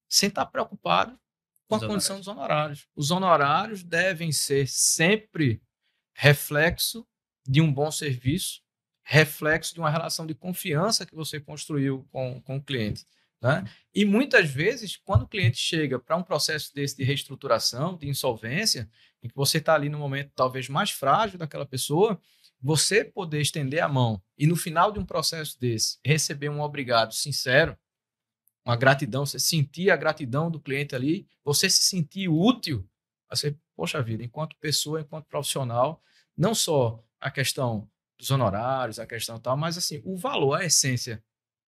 sem estar preocupado com a condição dos honorários. Os honorários devem ser sempre reflexo de um bom serviço, reflexo de uma relação de confiança que você construiu com o cliente. Né? E muitas vezes, quando o cliente chega para um processo desse de reestruturação, de insolvência, em que você está ali no momento talvez mais frágil daquela pessoa, você poder estender a mão e no final de um processo desse receber um obrigado sincero, uma gratidão, você sentir a gratidão do cliente ali, você se sentir útil, você, poxa vida, enquanto pessoa, enquanto profissional, não só a questão dos honorários, a questão tal, mas assim, o valor, a essência.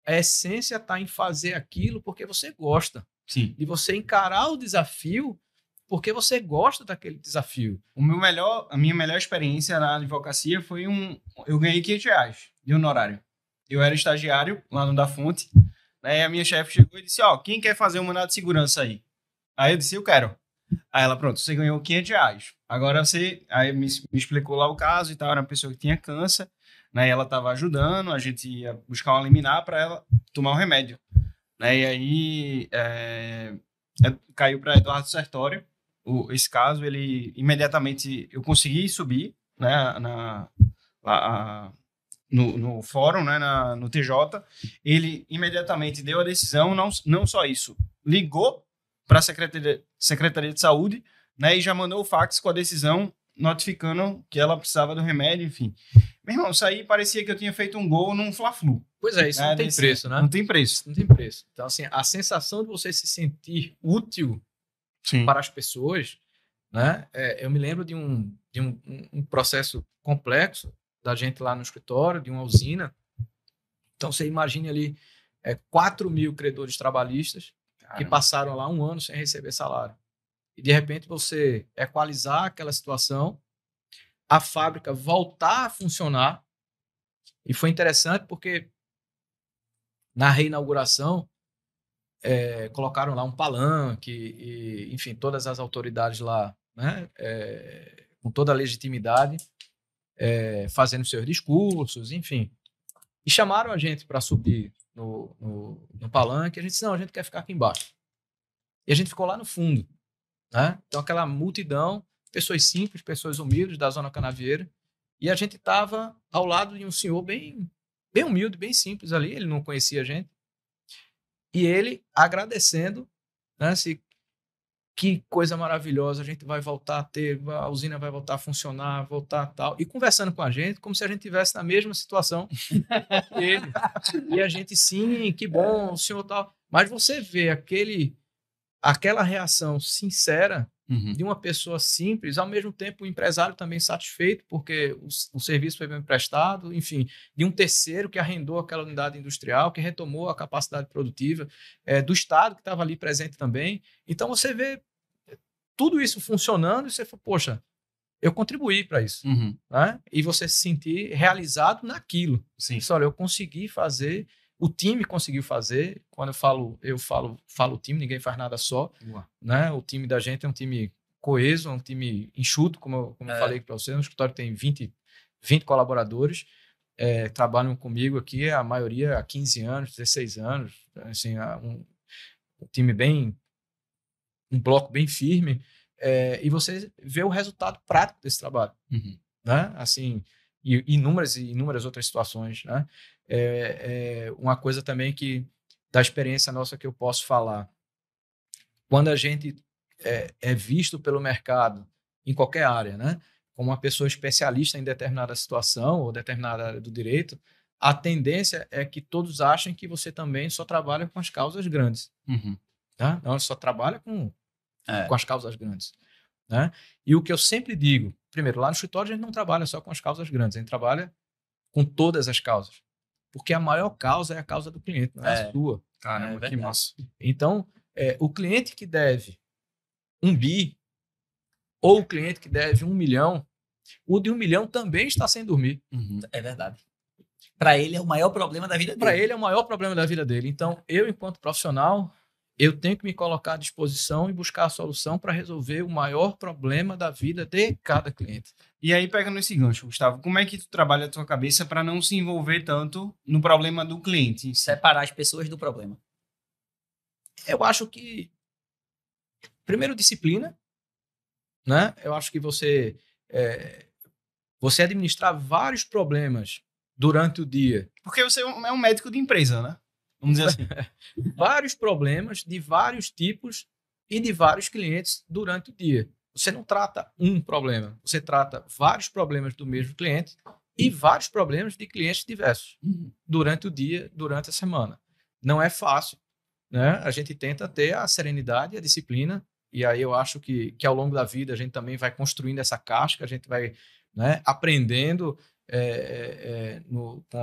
A essência está em fazer aquilo porque você gosta. Sim. E você encarar o desafio porque você gosta daquele desafio. A minha melhor experiência na advocacia foi eu ganhei R$500 de honorário. Eu era estagiário lá no Da Fonte, né, e a minha chefe chegou e disse, quem quer fazer um mandado de segurança aí? Aí eu disse, eu quero. Aí ela, pronto, você ganhou R$500. Agora aí me explicou lá o caso e tal, era uma pessoa que tinha câncer, né, e ela estava ajudando, a gente ia buscar uma liminar para ela tomar um remédio. Né, e aí caiu para Eduardo Sertório, esse caso, ele imediatamente, eu consegui subir, né, no fórum, né, no TJ, ele imediatamente deu a decisão, não só isso, ligou para a Secretaria de Saúde, né, e já mandou o fax com a decisão notificando que ela precisava do remédio, enfim. Meu irmão, isso aí parecia que eu tinha feito um gol num Fla-Flu. Pois é, isso não tem preço, né? Não tem preço. Não tem preço. Então, assim, a sensação de você se sentir útil Sim. para as pessoas, né? Eu me lembro de um processo complexo da gente lá no escritório, de uma usina. Então, você imagine ali 4.000 credores trabalhistas que passaram lá 1 ano sem receber salário. E, de repente, você equalizar aquela situação, a fábrica voltar a funcionar. E foi interessante porque na reinauguração colocaram lá um palanque e, enfim, todas as autoridades lá, né, com toda a legitimidade, fazendo seus discursos, enfim. E chamaram a gente para subir no palanque. A gente disse, não, a gente quer ficar aqui embaixo. E a gente ficou lá no fundo. Né? Então, aquela multidão, pessoas simples, pessoas humildes da Zona Canavieira. E a gente estava ao lado de um senhor bem humilde, bem simples ali. Ele não conhecia a gente. E ele agradecendo, né, que coisa maravilhosa, a gente vai voltar a ter, a usina vai voltar a funcionar, voltar tal. E conversando com a gente, como se a gente estivesse na mesma situação que ele. E a gente, sim, que bom, o senhor tal. Mas você vê aquela reação sincera de uma pessoa simples, ao mesmo tempo o empresário também satisfeito, porque o serviço foi bem prestado, enfim, de um terceiro que arrendou aquela unidade industrial, que retomou a capacidade produtiva, do Estado que estava ali presente também. Então você vê tudo isso funcionando e você fala, poxa, eu contribuí para isso. Né? E você se sentir realizado naquilo. Sim. Olha, eu consegui fazer, o time conseguiu fazer. Quando eu falo o time, ninguém faz nada só. Né? O time da gente é um time coeso, um time enxuto, como eu falei para você. No escritório tem 20 colaboradores, trabalham comigo aqui, a maioria há 15 anos, 16 anos. Assim, um time um bloco bem firme. E você vê o resultado prático desse trabalho. Né? Assim, e inúmeras outras situações, né? Uma coisa também da experiência nossa que eu posso falar, quando a gente é visto pelo mercado em qualquer área, né, como uma pessoa especialista em determinada situação ou determinada área do direito, a tendência é que todos achem que você também só trabalha com as causas grandes. Tá? Não, só trabalha com as causas grandes. Né? E o que eu sempre digo, primeiro, lá no escritório a gente não trabalha só com as causas grandes, a gente trabalha com todas as causas. Porque a maior causa é a causa do cliente, não é a sua. Caramba, que massa. Então, o cliente que deve 1 bi ou o cliente que deve 1 milhão, o de 1 milhão também está sem dormir. É verdade. Para ele é o maior problema da vida dele. Para ele é o maior problema da vida dele. Então, eu, enquanto profissional, eu tenho que me colocar à disposição e buscar a solução para resolver o maior problema da vida de cada cliente. E aí, pega nesse gancho, Gustavo, como é que tu trabalha a tua cabeça para não se envolver tanto no problema do cliente? Separar as pessoas do problema. Eu acho que, primeiro, disciplina, né? Eu acho que você administrar vários problemas durante o dia. Porque você é um médico de empresa, né? Vamos dizer assim. Vários problemas de vários tipos e de vários clientes durante o dia. Você não trata um problema, você trata vários problemas do mesmo cliente e vários problemas de clientes diversos durante o dia, durante a semana. Não é fácil, né? A gente tenta ter a serenidade e a disciplina, e aí eu acho que ao longo da vida a gente também vai construindo essa casca, a gente vai, né, aprendendo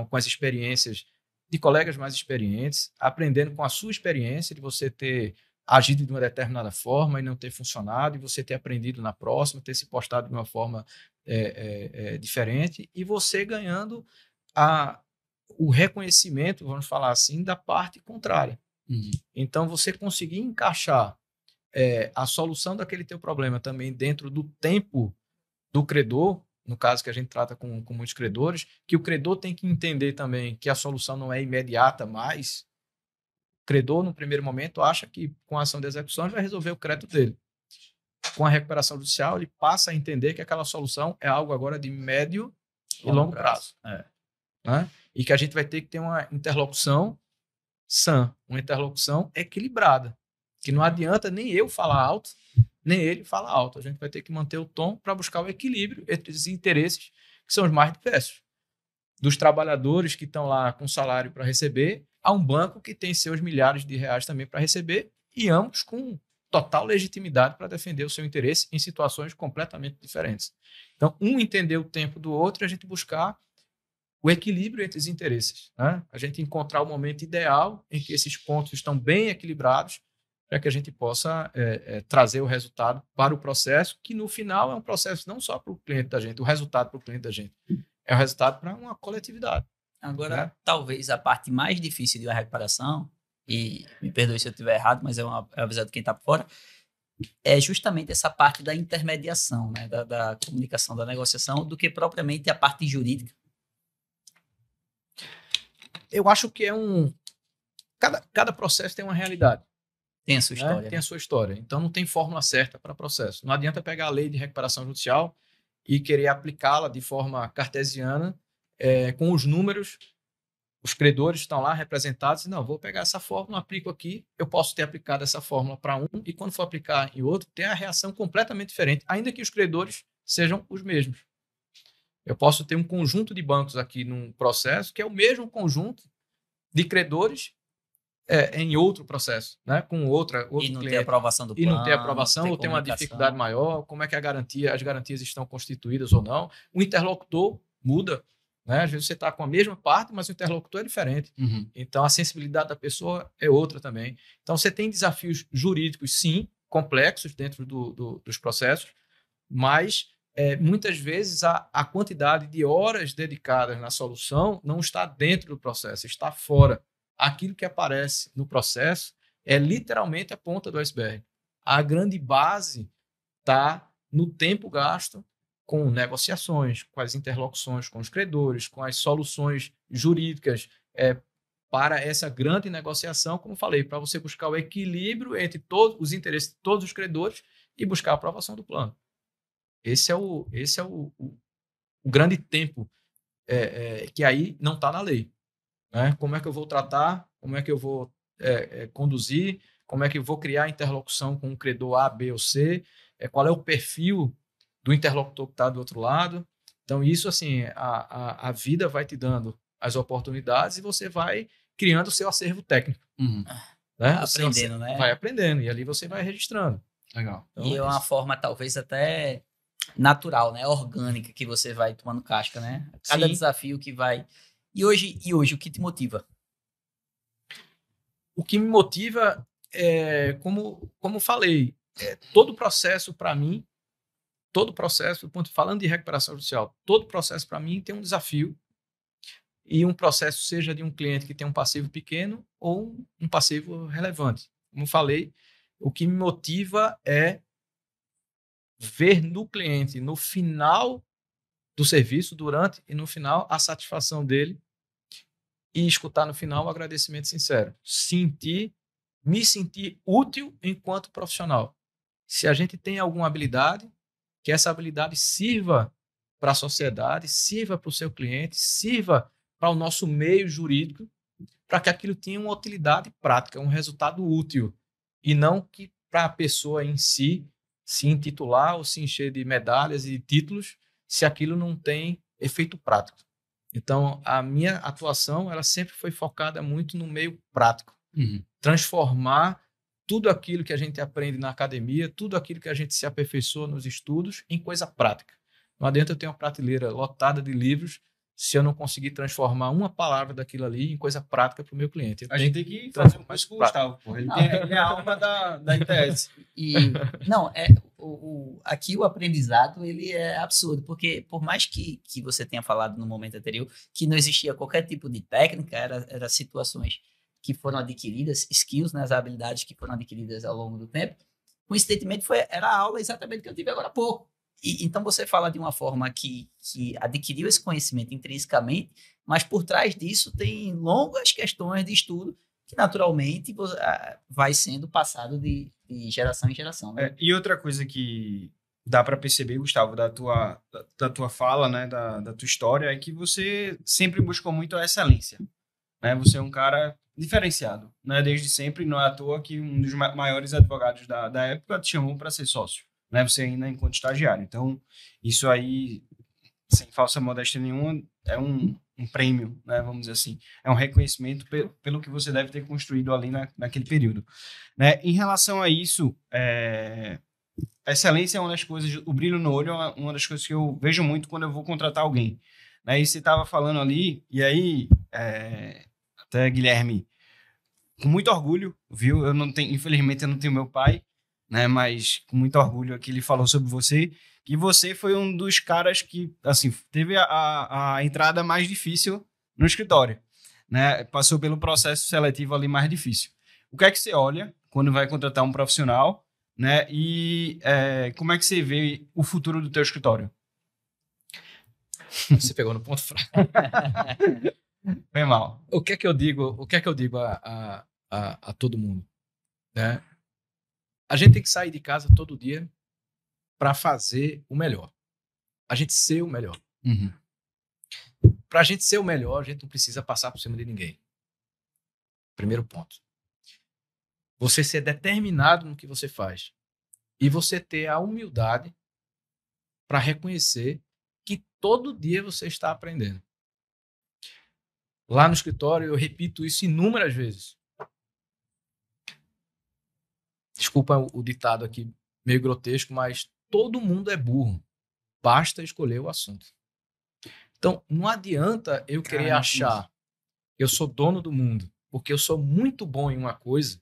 com as experiências de colegas mais experientes, aprendendo com a sua experiência de você ter agido de uma determinada forma e não ter funcionado, e você ter aprendido na próxima, ter se postado de uma forma diferente, e você ganhando o reconhecimento, vamos falar assim, da parte contrária. Então, você conseguir encaixar a solução daquele teu problema também dentro do tempo do credor, no caso que a gente trata com muitos credores, que o credor tem que entender também que a solução não é imediata mais. O credor, no primeiro momento, acha que com a ação de execução vai resolver o crédito dele. Com a recuperação judicial, ele passa a entender que aquela solução é algo agora de médio e longo prazo. Né? E que a gente vai ter que ter uma interlocução sã, uma interlocução equilibrada. Que não adianta nem eu falar alto, nem ele falar alto. A gente vai ter que manter o tom para buscar o equilíbrio entre os interesses que são os mais diversos. Dos trabalhadores que estão lá com salário para receber, a um banco que tem seus milhares de reais também para receber, e ambos com total legitimidade para defender o seu interesse em situações completamente diferentes. Então, um entender o tempo do outro e a gente buscar o equilíbrio entre os interesses. Né? A gente encontrar o momento ideal em que esses pontos estão bem equilibrados para que a gente possa trazer o resultado para o processo, que no final é um processo não só para o cliente da gente, o resultado para o cliente da gente, é o resultado para uma coletividade. Agora, talvez a parte mais difícil de uma recuperação, e me perdoe se eu estiver errado, mas é uma visão de quem está por fora, é justamente essa parte da intermediação, né? da comunicação, da negociação, do que propriamente a parte jurídica. Eu acho que cada processo tem uma realidade. Tem a sua história. Né? Tem a sua história. Então, não tem fórmula certa para processo. Não adianta pegar a lei de recuperação judicial e querer aplicá-la de forma cartesiana, com os números, os credores estão lá representados, e não, vou pegar essa fórmula, aplico aqui, eu posso ter aplicado essa fórmula para um, e quando for aplicar em outro, tem a reação completamente diferente, ainda que os credores sejam os mesmos. Eu posso ter um conjunto de bancos aqui num processo que é o mesmo conjunto de credores em outro processo, né? Com outro e não cliente. ter aprovação do plano. E não ter aprovação, ou ter uma dificuldade maior, como é que as garantias estão constituídas ou não. O interlocutor muda, né? Às vezes você está com a mesma parte, mas o interlocutor é diferente. Então, a sensibilidade da pessoa é outra também. Então, você tem desafios jurídicos, sim, complexos dentro dos processos, mas muitas vezes a quantidade de horas dedicadas na solução não está dentro do processo, está fora. Aquilo que aparece no processo é literalmente a ponta do iceberg. A grande base está no tempo gasto com negociações, com as interlocuções com os credores, com as soluções jurídicas para essa grande negociação, como falei, para você buscar o equilíbrio entre todos os interesses de todos os credores e buscar a aprovação do plano. Esse é o grande tempo que aí não está na lei. Né? Como é que eu vou tratar, como é que eu vou conduzir, como é que eu vou criar interlocução com o credor A, B ou C, qual é o perfil do interlocutor que está do outro lado. Então, isso, assim, a vida vai te dando as oportunidades e você vai criando o seu acervo técnico. Né? Aprendendo, né? Vai aprendendo, e ali você vai registrando. Legal. Então, e é uma forma, talvez, até natural, né? Orgânica, que você vai tomando casca, né? Cada Sim. desafio que vai... E hoje, o que te motiva? O que me motiva é, como falei, todo processo para mim, falando de recuperação judicial, todo processo para mim tem um desafio, e um processo seja de um cliente que tem um passivo pequeno ou um passivo relevante. Como falei, o que me motiva é ver no cliente, no final do serviço, durante e no final, a satisfação dele, e escutar no final um agradecimento sincero. Me sentir útil enquanto profissional. Se a gente tem alguma habilidade, que essa habilidade sirva para a sociedade, sirva para o seu cliente, sirva para o nosso meio jurídico, para que aquilo tenha uma utilidade prática, um resultado útil, e não que para a pessoa em si se intitular ou se encher de medalhas e de títulos, se aquilo não tem efeito prático. Então, a minha atuação ela sempre foi focada muito no meio prático. Transformar tudo aquilo que a gente aprende na academia, tudo aquilo que a gente se aperfeiçoa nos estudos, em coisa prática. Não adianta eu ter uma prateleira lotada de livros se eu não conseguir transformar uma palavra daquilo ali em coisa prática para o meu cliente. A gente tem que fazer um curso com o Gustavo, pô. Ele é a alma da ITS. Não, aqui o aprendizado ele é absurdo, porque por mais que você tenha falado no momento anterior que não existia qualquer tipo de técnica, era situações que foram adquiridas, skills, né, as habilidades que foram adquiridas ao longo do tempo, coincidentemente era a aula exatamente que eu tive agora há pouco. Então você fala de uma forma que adquiriu esse conhecimento intrinsecamente, mas por trás disso tem longas questões de estudo que naturalmente vai sendo passado de geração em geração. Né? E outra coisa que dá para perceber, Gustavo, da tua fala, né, da tua história, é que você sempre buscou muito a excelência. Né? Você é um cara diferenciado, né? Desde sempre, não é à toa que um dos maiores advogados da época te chamou para ser sócio, né? Você ainda enquanto estagiário. Então, isso aí, sem falsa modéstia nenhuma, é um prêmio, né? Vamos dizer assim. É um reconhecimento pelo que você deve ter construído ali naquele período. Né? Em relação a isso, a excelência é uma das coisas, o brilho no olho é uma das coisas que eu vejo muito quando eu vou contratar alguém. Né? E você estava falando ali, e aí, até Guilherme, com muito orgulho, viu? Infelizmente eu não tenho meu pai, né? Mas com muito orgulho aqui ele falou sobre você, que você foi um dos caras que, assim, teve a entrada mais difícil no escritório, né? Passou pelo processo seletivo ali mais difícil. O que é que você olha quando vai contratar um profissional, né? E como é que você vê o futuro do teu escritório? Você pegou no ponto fraco. Foi mal. O que é que eu digo a todo mundo? Né? A gente tem que sair de casa todo dia para fazer o melhor. A gente ser o melhor. Para a gente ser o melhor, a gente não precisa passar por cima de ninguém. Primeiro ponto. Você ser determinado no que você faz. E você ter a humildade para reconhecer que todo dia você está aprendendo. Lá no escritório, eu repito isso inúmeras vezes. Desculpa o ditado aqui, meio grotesco, mas todo mundo é burro. Basta escolher o assunto. Então, não adianta eu querer achar que eu sou dono do mundo, porque eu sou muito bom em uma coisa,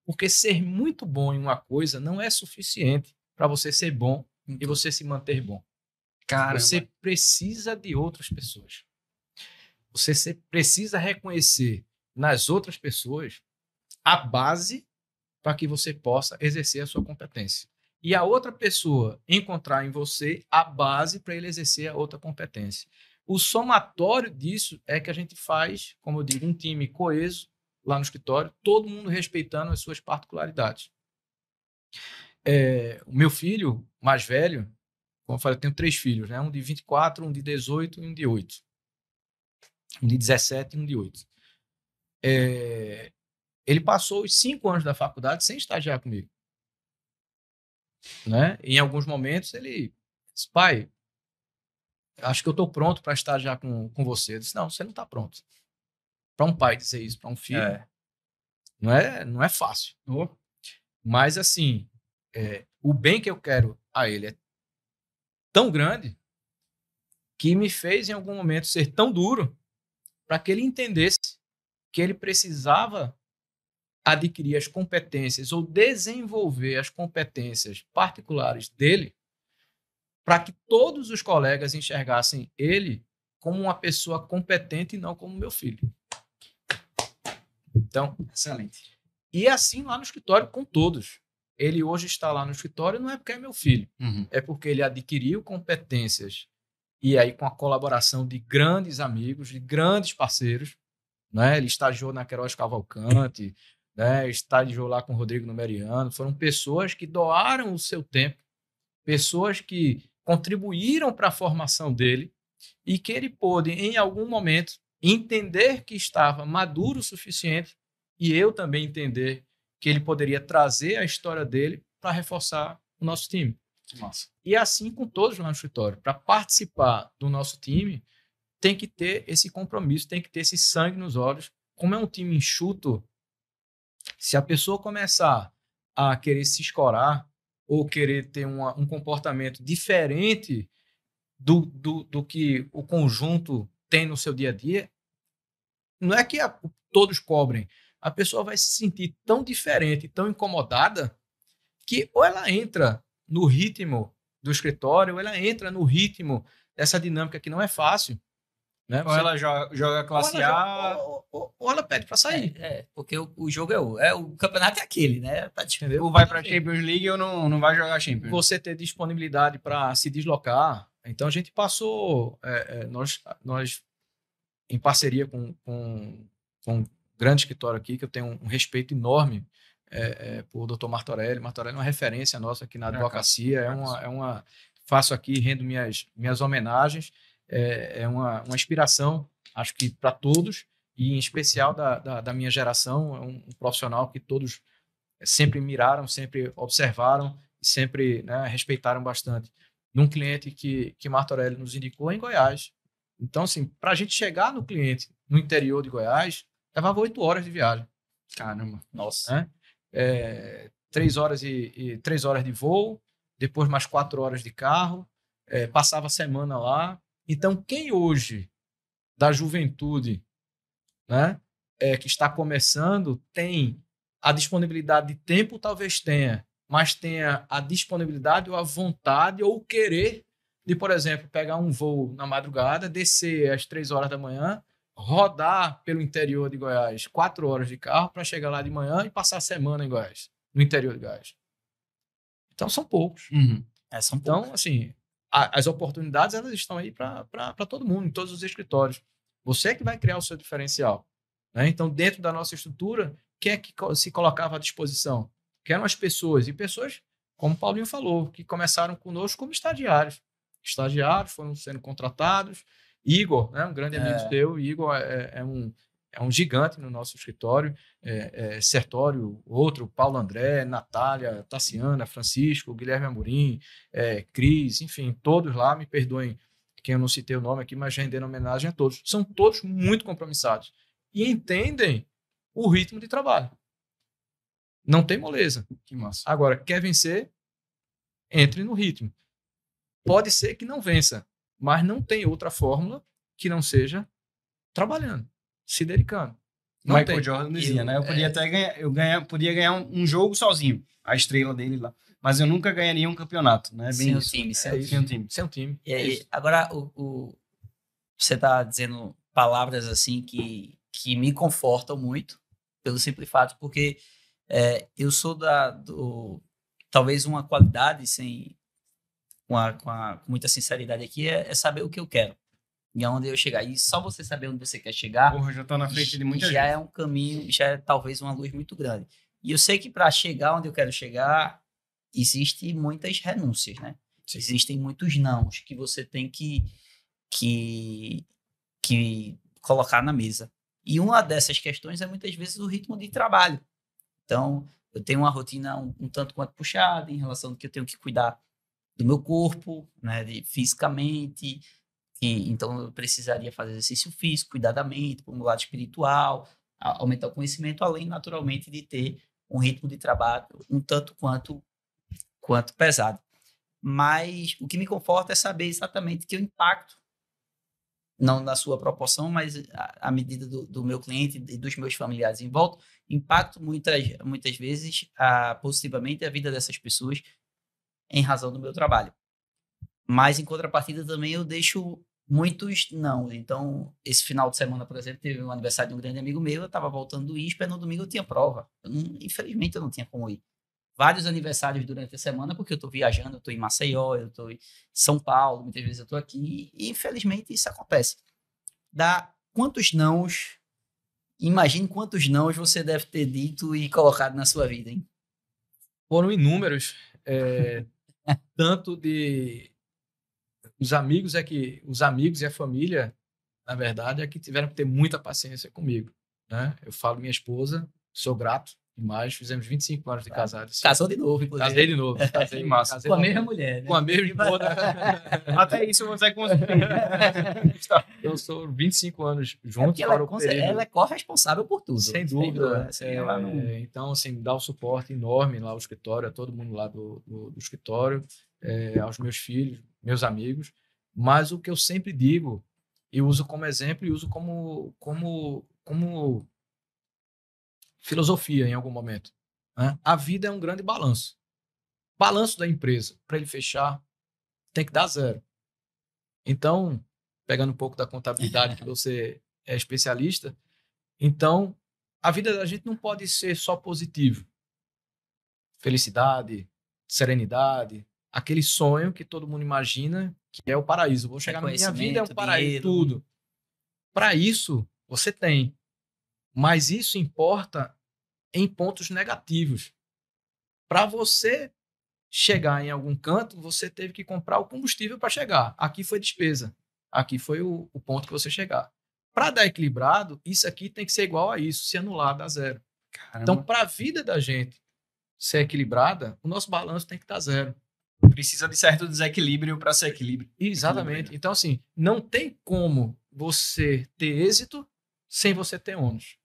porque ser muito bom em uma coisa não é suficiente para você ser bom e você se manter bom. Caramba. Você precisa de outras pessoas. Você precisa reconhecer nas outras pessoas a base para que você possa exercer a sua competência. E a outra pessoa encontrar em você a base para ele exercer a outra competência. O somatório disso é que a gente faz, como eu digo, um time coeso lá no escritório, todo mundo respeitando as suas particularidades. O meu filho mais velho, como eu falei, eu tenho 3 filhos, né? Um de 24, um de 18 e um de 8. Um de 17 e um de 8. Ele passou os 5 anos da faculdade sem estagiar comigo. Né? Em alguns momentos ele disse, pai, acho que eu estou pronto para estagiar com você. Eu disse, não, você não está pronto. Para um pai dizer isso para um filho, não é fácil. Mas assim, o bem que eu quero a ele é tão grande que me fez, em algum momento, ser tão duro para que ele entendesse que ele precisava adquirir as competências ou desenvolver as competências particulares dele para que todos os colegas enxergassem ele como uma pessoa competente e não como meu filho. Então, Excelente. e é assim lá no escritório com todos. Ele hoje está lá no escritório não é porque é meu filho, é porque ele adquiriu competências e aí com a colaboração de grandes amigos, de grandes parceiros, né? Ele estagiou na Queiroz Cavalcante, né? Estagiou lá com o Rodrigo Numeriano. Foram pessoas que doaram o seu tempo, pessoas que contribuíram para a formação dele e que ele pôde, em algum momento, entender que estava maduro o suficiente e eu também entender que ele poderia trazer a história dele para reforçar o nosso time. Que massa. E assim com todos lá no escritório. Para participar do nosso time, tem que ter esse compromisso, tem que ter esse sangue nos olhos. Como é um time enxuto, se a pessoa começar a querer se escorar ou querer ter um comportamento diferente do que o conjunto tem no seu dia a dia, não é que todos cobrem. A pessoa vai se sentir tão diferente, tão incomodada, que ou ela entra no ritmo do escritório, ou ela entra no ritmo dessa dinâmica que não é fácil. Né? Ou ela joga classe A. Ou ela pede para sair. Porque o jogo o campeonato é aquele, né? Tá, Entendeu? Ou vai para a Champions League ou não vai jogar Champions. Você ter disponibilidade para se deslocar. Então a gente passou, nós em parceria com um grande escritório aqui, que eu tenho um respeito enorme por Dr. Martorelli. Martorelli é uma referência nossa aqui na advocacia. Faço aqui, rendo minhas homenagens. É uma inspiração, acho que para todos, e em especial da minha geração. É um profissional que todos sempre miraram, sempre observaram e sempre, né, respeitaram bastante. Num cliente que Martorelli nos indicou em Goiás. Então, assim, para a gente chegar no cliente no interior de Goiás, levava 8 horas de viagem. Caramba. Nossa. 3 horas de voo, depois mais 4 horas de carro, passava a semana lá. Então, quem hoje, da juventude, né, que está começando, tem a disponibilidade de tempo, talvez tenha, mas tenha a disponibilidade ou a vontade ou o querer de, por exemplo, pegar um voo na madrugada, descer às 3 horas da manhã, rodar pelo interior de Goiás 4 horas de carro para chegar lá de manhã e passar a semana em Goiás, no interior de Goiás. Então, são poucos. São Então, poucos. assim, as oportunidades elas estão aí para todo mundo, em todos os escritórios. Você é que vai criar o seu diferencial. Né? Então, dentro da nossa estrutura, quem é que se colocava à disposição? Que eram as pessoas. E pessoas, como o Paulinho falou, que começaram conosco como estagiários. Estagiários foram sendo contratados. Igor, né, um grande amigo seu, Igor é um gigante no nosso escritório. Sertório, outro, Paulo André, Natália, Tassiana, Francisco, Guilherme Amorim, Cris, enfim, todos lá, me perdoem quem eu não citei o nome aqui, mas rendendo homenagem a todos. São todos muito compromissados e entendem o ritmo de trabalho. Não tem moleza. Que massa. Agora, quer vencer? Entre no ritmo. Pode ser que não vença, mas não tem outra fórmula que não seja trabalhando, se dedicando. Não Michael Jordan dizia, né? Eu podia até podia ganhar um jogo sozinho, a estrela dele lá. Mas eu nunca ganharia um campeonato, né? Sem o time. Sem um time. E aí, agora, você está dizendo palavras assim que me confortam muito, pelo simples fato, porque eu sou talvez uma qualidade, com muita sinceridade aqui, é saber o que eu quero e aonde eu chegar. E só você saber onde você quer chegar, Porra, já tá na frente de muita gente. Já é um caminho, já é talvez uma luz muito grande. E eu sei que para chegar onde eu quero chegar, existem muitas renúncias, né? Sim. Existem muitos nãos que você tem que colocar na mesa. E uma dessas questões é muitas vezes o ritmo de trabalho. Então, eu tenho uma rotina um tanto quanto puxada em relação ao que eu tenho que cuidar do meu corpo, né, fisicamente. Então, eu precisaria fazer exercício físico, cuidar da mente, por um lado espiritual, aumentar o conhecimento, além, naturalmente, de ter um ritmo de trabalho um tanto quanto pesado. Mas o que me conforta é saber exatamente que o impacto, não na sua proporção, mas à medida do meu cliente e dos meus familiares em volta, impacto muitas vezes positivamente a vida dessas pessoas em razão do meu trabalho. Mas, em contrapartida, também eu deixo muitos não. Então, esse final de semana, por exemplo, teve um aniversário de um grande amigo meu, eu estava voltando do ISPA, no domingo eu tinha prova. Infelizmente, eu não tinha como ir. Vários aniversários durante a semana, porque eu estou viajando, eu estou em Maceió, eu estou em São Paulo, muitas vezes eu estou aqui, e infelizmente isso acontece. Imagine quantos nãos você deve ter dito e colocado na sua vida, hein? Foram inúmeros, tanto de... Os amigos e a família, na verdade, é que tiveram que ter muita paciência comigo, né? Eu falo minha esposa, sou grato demais, fizemos 25 anos de casados. Casou de novo, inclusive. Casei de novo. Casei massa. Com a mesma mulher, né? Com a mesma esposa. Até isso você conseguiu. Eu sou 25 anos juntos. Ela é corresponsável por tudo. Sem dúvida. Ela não... Então, assim, dá um suporte enorme lá ao escritório, a todo mundo lá do escritório, aos meus filhos, meus amigos. Mas o que eu sempre digo, eu uso como exemplo e uso como filosofia em algum momento, né? A vida é um grande balanço. Balanço da empresa, para ele fechar, tem que dar 0. Então, pegando um pouco da contabilidade, que você é especialista, então, a vida da gente não pode ser só positivo. Felicidade, serenidade, aquele sonho que todo mundo imagina que é o paraíso. Vou chegar na minha vida, é um paraíso, dinheiro. Tudo. Para isso, você tem. Mas isso importa em pontos negativos. Para você chegar em algum canto, você teve que comprar o combustível para chegar. Aqui foi despesa. Aqui foi o ponto que você chegar. Para dar equilibrado, isso aqui tem que ser igual a isso. Se anular, dá 0. Caramba. Então, para a vida da gente ser equilibrada, o nosso balanço tem que dar 0. Precisa de certo desequilíbrio para ser equilíbrio. Exatamente. Então, assim, não tem como você ter êxito sem você ter ônus.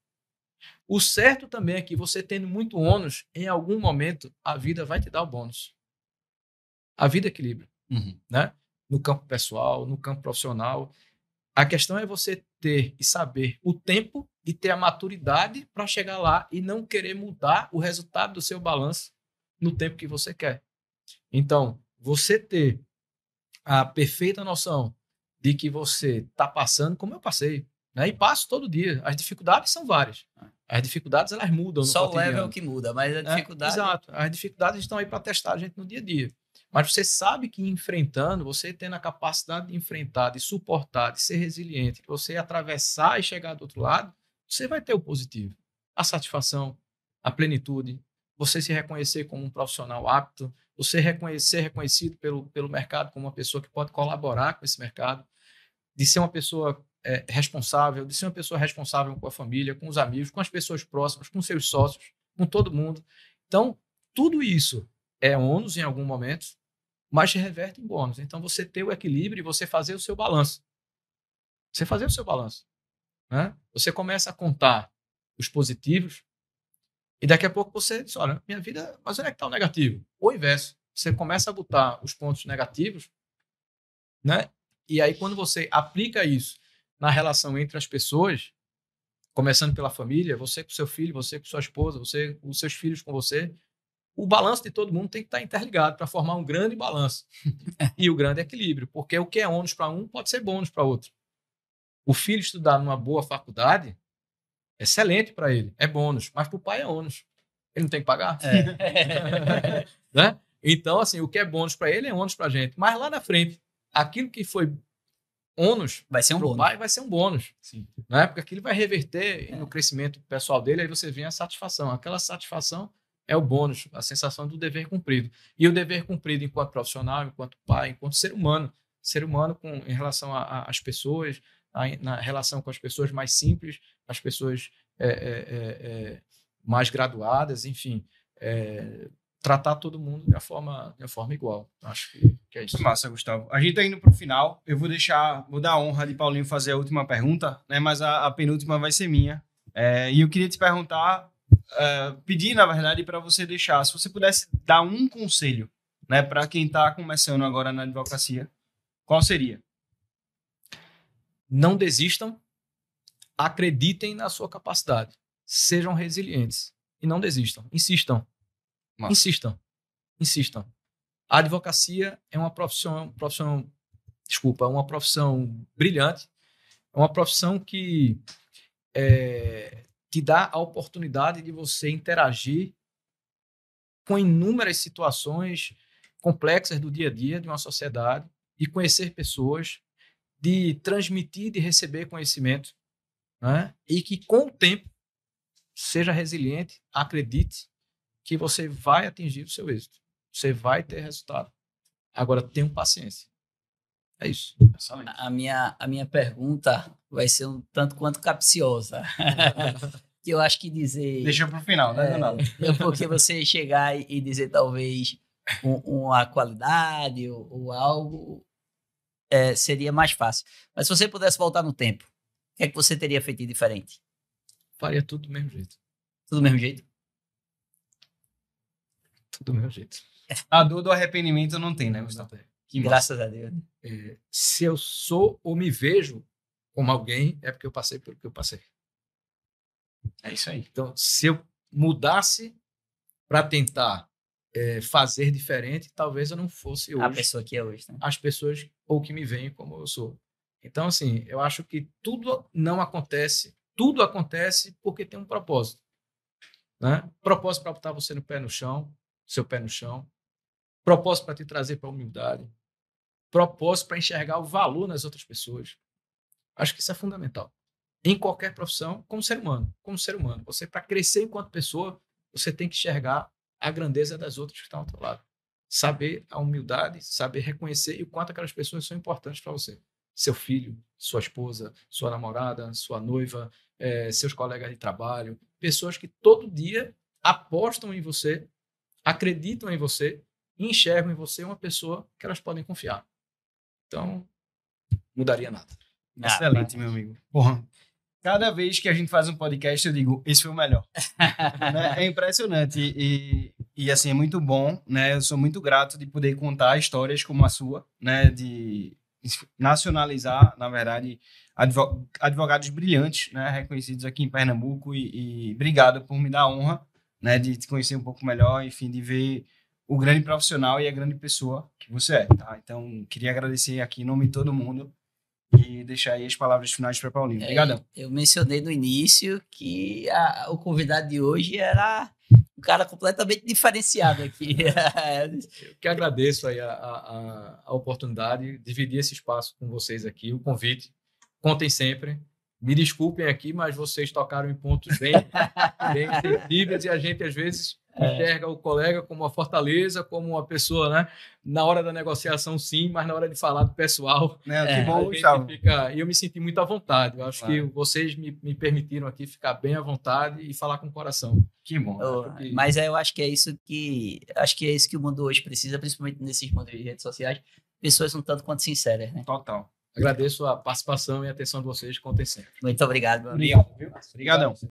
O certo também é que você tendo muito ônus, em algum momento, a vida vai te dar o bônus. A vida equilibra. Né? No campo pessoal, no campo profissional. A questão é você ter e saber o tempo e ter a maturidade para chegar lá e não querer mudar o resultado do seu balanço no tempo que você quer. Então, você ter a perfeita noção de que você está passando, como eu passei, né? E passo todo dia. As dificuldades são várias. As dificuldades, elas mudam no cotidiano. Só o level que muda, mas a dificuldade... Exato. As dificuldades estão aí para testar a gente no dia a dia. Mas você sabe que enfrentando, você tendo a capacidade de enfrentar, de suportar, de ser resiliente, de você atravessar e chegar do outro lado, você vai ter o positivo. A satisfação, a plenitude, você se reconhecer como um profissional apto, você ser reconhecido pelo mercado como uma pessoa que pode colaborar com esse mercado, de ser uma pessoa responsável, de ser uma pessoa responsável com a família, com os amigos, com as pessoas próximas, com seus sócios, com todo mundo. Então, tudo isso é ônus em algum momento, mas se reverte em bônus. Então, você ter o equilíbrio e você fazer o seu balanço. Você fazer o seu balanço. Né? Você começa a contar os positivos e daqui a pouco você diz, olha, minha vida, mas onde é que está o negativo? Ou o inverso. Você começa a botar os pontos negativos, né? E aí, quando você aplica isso na relação entre as pessoas, começando pela família, você com seu filho, você com sua esposa, você com os seus filhos com você, o balanço de todo mundo tem que estar interligado para formar um grande balanço. E o grande equilíbrio, porque o que é ônus para um pode ser bônus para outro. O filho estudar numa boa faculdade, excelente para ele, é bônus, mas para o pai é ônus. Ele não tem que pagar. Né? Então, assim, o que é bônus para ele é ônus para a gente. Mas lá na frente, aquilo que foi ônus vai ser um bônus. Pai vai ser um bônus. Sim. Né? Porque aquilo vai reverter no crescimento pessoal dele, aí você vê a satisfação. Aquela satisfação é o bônus, a sensação do dever cumprido. E o dever cumprido enquanto profissional, enquanto pai, enquanto ser humano em relação às pessoas, na relação com as pessoas mais simples, as pessoas mais graduadas, enfim, tratar todo mundo de uma forma igual. Acho que é isso. Massa, Gustavo. A gente está indo para o final. Eu vou dar a honra de Paulinho fazer a última pergunta, né? Mas a penúltima vai ser minha. E eu queria te perguntar, pedir, na verdade, para você deixar, se você pudesse dar um conselho né, para quem está começando agora na advocacia, qual seria? Não desistam, acreditem na sua capacidade, sejam resilientes e não desistam, insistam, Nossa. insistam. A advocacia é uma profissão brilhante, é uma profissão que te dá a oportunidade de você interagir com inúmeras situações complexas do dia a dia de uma sociedade, de conhecer pessoas, de transmitir, de receber conhecimento, né? E que com o tempo seja resiliente, acredite que você vai atingir o seu êxito, você vai ter resultado. Agora, tenham paciência. É isso. A minha pergunta vai ser um tanto quanto capciosa. Que eu acho que dizer... Deixa para o final, né, Donaldo? Porque você chegar e dizer talvez uma qualidade ou algo seria mais fácil. Mas se você pudesse voltar no tempo, o que é que você teria feito de diferente? Faria tudo do mesmo jeito. Tudo do mesmo jeito? Tudo do mesmo jeito. A dor do arrependimento não tem, né, Gustavo? Que Graças a Deus. Se eu sou ou me vejo como alguém, é porque eu passei pelo que eu passei. É isso aí. Então, se eu mudasse para tentar fazer diferente, talvez eu não fosse hoje A pessoa que é hoje, né? as pessoas ou que me veem como eu sou. Então, assim, eu acho que tudo acontece porque tem um propósito, né? Propósito para botar você no pé no chão, seu pé no chão. Propósito para te trazer para a humildade. Propósito para enxergar o valor nas outras pessoas. Acho que isso é fundamental. Em qualquer profissão, como ser humano. Você, para crescer enquanto pessoa, você tem que enxergar a grandeza das outras que estão ao teu lado. Saber a humildade, saber reconhecer e o quanto aquelas pessoas são importantes para você. Seu filho, sua esposa, sua namorada, sua noiva, seus colegas de trabalho, pessoas que todo dia apostam em você, acreditam em você e enxergam em você uma pessoa que elas podem confiar. Então, mudaria nada. Excelente, meu amigo. Porra. Cada vez que a gente faz um podcast, eu digo, esse foi o melhor. Né? É impressionante e assim, é muito bom, né? Eu sou muito grato de poder contar histórias como a sua, né? De nacionalizar, na verdade, advogados brilhantes, né? Reconhecidos aqui em Pernambuco e obrigado por me dar a honra, né? De te conhecer um pouco melhor, enfim, de ver o grande profissional e a grande pessoa que você é, tá? Então, queria agradecer aqui em nome de todo mundo e deixar aí as palavras finais para Paulinho. Obrigadão. Eu mencionei no início que o convidado de hoje era um cara completamente diferenciado aqui. Eu que agradeço aí a oportunidade de dividir esse espaço com vocês aqui, o convite. Contem sempre. Me desculpem aqui, mas vocês tocaram em pontos bem sensíveis e a gente, às vezes, enxerga o colega como uma fortaleza, como uma pessoa, né? Na hora da negociação, sim, mas na hora de falar do pessoal... Que bom, Gustavo. E eu me senti muito à vontade. Eu acho que vocês me permitiram aqui ficar bem à vontade e falar com o coração. Que bom. Mas eu acho que é isso que o mundo hoje precisa, principalmente nesses mundos de redes sociais. Pessoas um tanto quanto sinceras, né? Total. Agradeço a participação e a atenção de vocês. Contem sempre. Muito obrigado. Obrigado, viu? Obrigadão.